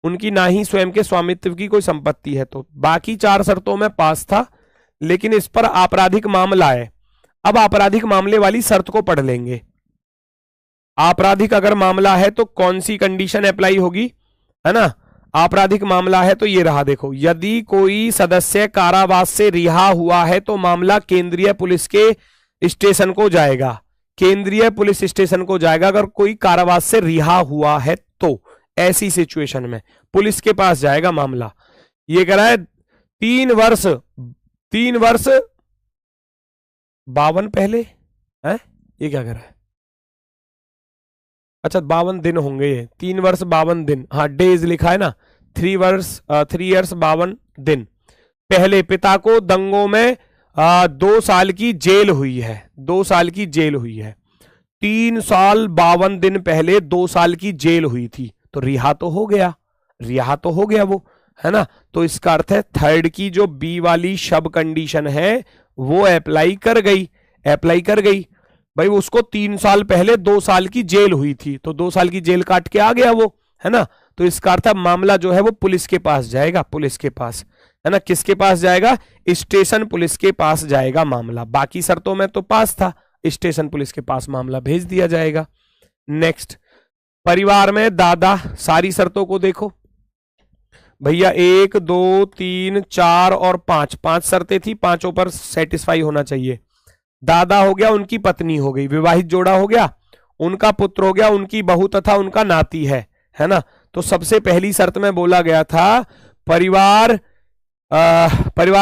उनकी ना ही स्वयं के स्वामित्व की कोई संपत्ति है। तो बाकी 4 शर्तों में पास था, लेकिन इस पर आपराधिक मामला है। अब आपराधिक मामले वाली शर्त को पढ़ लेंगे। आपराधिक अगर मामला है तो कौन सी कंडीशन अप्लाई होगी, है ना? आपराधिक मामला है तो ये रहा, देखो, यदि कोई सदस्य कारावास से रिहा हुआ है तो मामला केंद्रीय पुलिस के स्टेशन को जाएगा। केंद्रीय पुलिस स्टेशन को जाएगा अगर कोई कारावास से रिहा हुआ है तो। ऐसी सिचुएशन में पुलिस के पास जाएगा मामला। ये कह रहा है 3 वर्ष 52 पहले है, ये क्या कर रहा है? अच्छा 52 दिन होंगे ये, 3 वर्ष 52 दिन, हाँ डेज लिखा है ना, 3 इयर्स 52 दिन पहले पिता को दंगों में 2 साल की जेल हुई है। 2 साल की जेल हुई है। 3 साल 52 दिन पहले 2 साल की जेल हुई थी, तो रिहा तो हो गया, रिहा तो हो गया वो, है ना? तो इसका अर्थ है थर्ड की जो बी वाली शब कंडीशन है वो अप्लाई कर गई, अप्लाई कर गई। भाई उसको 3 साल पहले 2 साल की जेल हुई थी, तो 2 साल की जेल काट के आ गया वो, है ना? तो इसका अर्थ मामला जो है वो पुलिस के पास जाएगा, पुलिस के पास, है ना? किसके पास जाएगा? स्टेशन पुलिस के पास जाएगा मामला। बाकी शर्तों में तो पास था, स्टेशन पुलिस के पास मामला भेज दिया जाएगा। नेक्स्ट, परिवार में दादा, सारी शर्तों को देखो भैया, 1 2 3 4 और 5 शर्तें थी, पांचों पर सेटिस्फाई होना चाहिए। दादा हो गया, उनकी पत्नी हो गई, विवाहित जोड़ा हो गया, उनका पुत्र हो गया, उनकी बहू तथा उनका नाती है ना? तो सबसे पहली शर्त में बोला गया था परिवार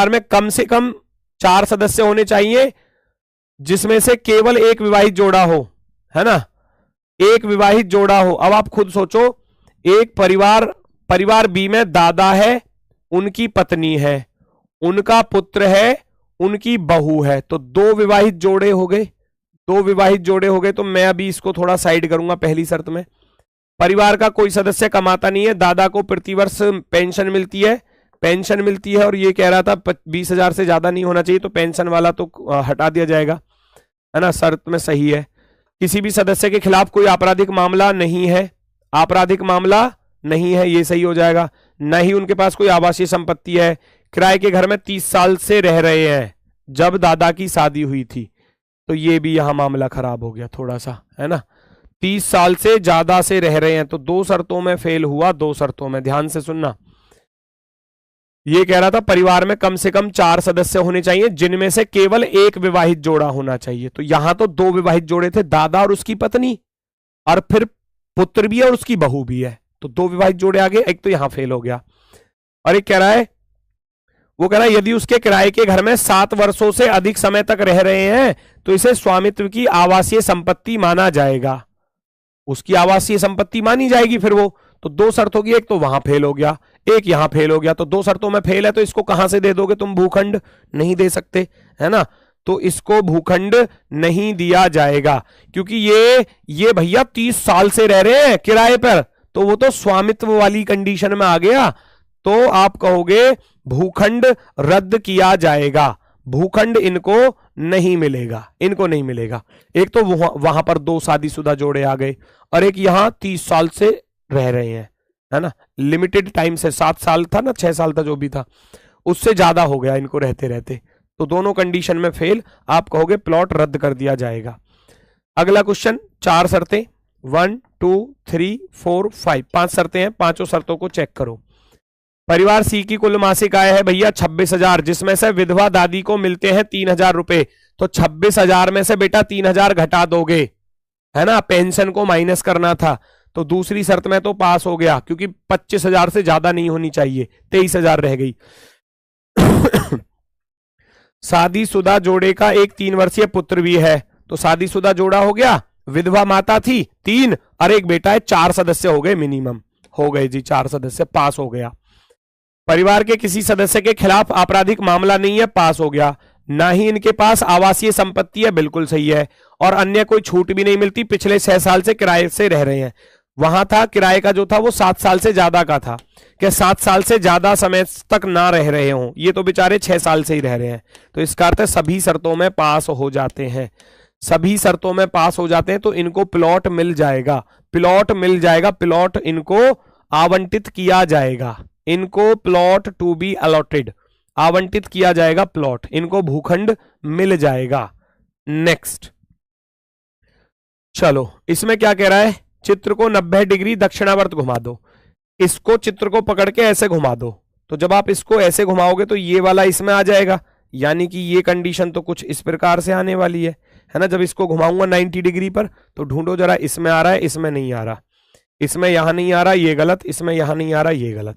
में कम से कम 4 सदस्य होने चाहिए, जिसमें से केवल एक विवाहित जोड़ा हो, है ना? एक विवाहित जोड़ा हो। अब आप खुद सोचो, एक परिवार बी में दादा है, उनकी पत्नी है, उनका पुत्र है, उनकी बहू है, तो 2 विवाहित जोड़े हो गए, 2 विवाहित जोड़े हो गए। तो मैं अभी इसको थोड़ा साइड करूंगा। पहली शर्त में परिवार का कोई सदस्य कमाता नहीं है, दादा को प्रतिवर्ष पेंशन मिलती है, और ये कह रहा था 20,000 से ज्यादा नहीं होना चाहिए, तो पेंशन वाला तो हटा दिया जाएगा, है ना? शर्त में सही है। किसी भी सदस्य के खिलाफ कोई आपराधिक मामला नहीं है, आपराधिक मामला नहीं है, ये सही हो जाएगा। न ही उनके पास कोई आवासीय संपत्ति है, किराए के घर में 30 साल से रह रहे हैं जब दादा की शादी हुई थी, तो ये भी यहां मामला खराब हो गया थोड़ा सा, है ना? 30 साल से ज्यादा से रह रहे हैं, तो 2 शर्तों में फेल हुआ, 2 शर्तों में। ध्यान से सुनना, ये कह रहा था परिवार में कम से कम 4 सदस्य होने चाहिए, जिनमें से केवल एक विवाहित जोड़ा होना चाहिए। तो यहां तो 2 विवाहित जोड़े थे, दादा और उसकी पत्नी, और फिर पुत्र भी है और उसकी बहू भी है, तो 2 विवाहित जोड़े आ गए, एक तो यहां फेल हो गया। और एक कह रहा है, वो कह रहा है यदि उसके किराए के घर में 7 वर्षों से अधिक समय तक रह रहे हैं तो इसे स्वामित्व की आवासीय संपत्ति माना जाएगा, उसकी आवासीय संपत्ति मानी जाएगी फिर वो। तो 2 शर्त होगी, एक तो वहां फेल हो गया, एक यहां फेल हो गया, तो 2 शर्तों में फेल है, तो इसको कहां से दे दोगे तुम? भूखंड नहीं दे सकते, है ना? तो इसको भूखंड नहीं दिया जाएगा, क्योंकि ये भैया 30 साल से रह रहे हैं किराए पर, तो वो तो स्वामित्व वाली कंडीशन में आ गया, तो आप कहोगे भूखंड रद्द किया जाएगा, भूखंड इनको नहीं मिलेगा, इनको नहीं मिलेगा। एक तो वहां पर 2 शादीशुदा जोड़े आ गए, और एक यहां 30 साल से रह रहे हैं, है ना? लिमिटेड टाइम से, 7 साल था ना, 6 साल था जो भी था, उससे ज्यादा हो गया इनको रहते रहते, तो दोनों कंडीशन में फेल, आप कहोगे प्लॉट रद्द कर दिया जाएगा। अगला क्वेश्चन, 4 शर्तें, 1 2 3 4 5, 5 शर्तें हैं, 5 शर्तों को चेक करो। परिवार सी की कुल मासिक आय है भैया 26,000, जिसमें से विधवा दादी को मिलते हैं 3,000 रुपए, तो 26,000 में से बेटा 3,000 घटा दोगे, है ना? पेंशन को माइनस करना था, तो दूसरी शर्त में तो पास हो गया, क्योंकि 25,000 से ज्यादा नहीं होनी चाहिए, 23,000 रह गई। शादीशुदा जोड़े का एक 3 वर्षीय पुत्र भी है, तो शादीशुदा जोड़ा हो गया, विधवा माता थी 3, और एक बेटा है, 4 सदस्य हो गए, मिनिमम हो गए जी, 4 सदस्य, पास हो गया। परिवार के किसी सदस्य के खिलाफ आपराधिक मामला नहीं है, पास हो गया। ना ही इनके पास आवासीय संपत्ति है, बिल्कुल सही है, और अन्य कोई छूट भी नहीं मिलती, पिछले 6 साल से किराए से रह रहे हैं। वहां था किराए का जो था वो 7 साल से ज्यादा का था, कि 7 साल से ज्यादा समय तक ना रह रहे हों, ये तो बेचारे 6 साल से ही रह रहे हैं, तो इसका अर्थ है सभी शर्तों में पास हो जाते हैं, सभी शर्तों में पास हो जाते हैं तो इनको प्लॉट मिल जाएगा, प्लॉट मिल जाएगा, प्लॉट इनको आवंटित किया जाएगा, इनको प्लॉट टू बी अलॉटेड, आवंटित किया जाएगा प्लॉट, इनको भूखंड मिल जाएगा। नेक्स्ट चलो, इसमें क्या कह रहा है, चित्र को 90 डिग्री दक्षिणावर्त घुमा दो। इसको चित्र को पकड़ के ऐसे घुमा दो, तो जब आप इसको ऐसे घुमाओगे तो ये वाला इसमें आ जाएगा, यानी कि ये कंडीशन तो कुछ इस प्रकार से आने वाली है ना। जब इसको घुमाऊंगा 90 डिग्री पर तो ढूंढो जरा, इसमें आ रहा है, इसमें नहीं आ रहा, इसमें यहां नहीं आ रहा, ये गलत, इसमें यहां नहीं आ रहा, ये गलत।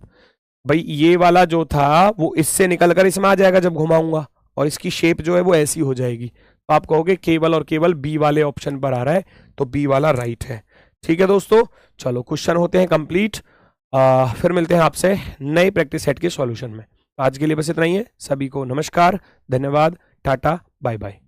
भाई ये वाला जो था वो इससे निकलकर इसमें आ जाएगा जब घुमाऊंगा, और इसकी शेप जो है वो ऐसी हो जाएगी। तो आप कहोगे केवल और केवल बी वाले ऑप्शन पर आ रहा है, तो बी वाला राइट है। ठीक है दोस्तों, चलो क्वेश्चन होते हैं कंप्लीट। फिर मिलते हैं आपसे नए प्रैक्टिस सेट के सॉल्यूशन में। आज के लिए बस इतना ही है। सभी को नमस्कार, धन्यवाद, टाटा, बाय बाय।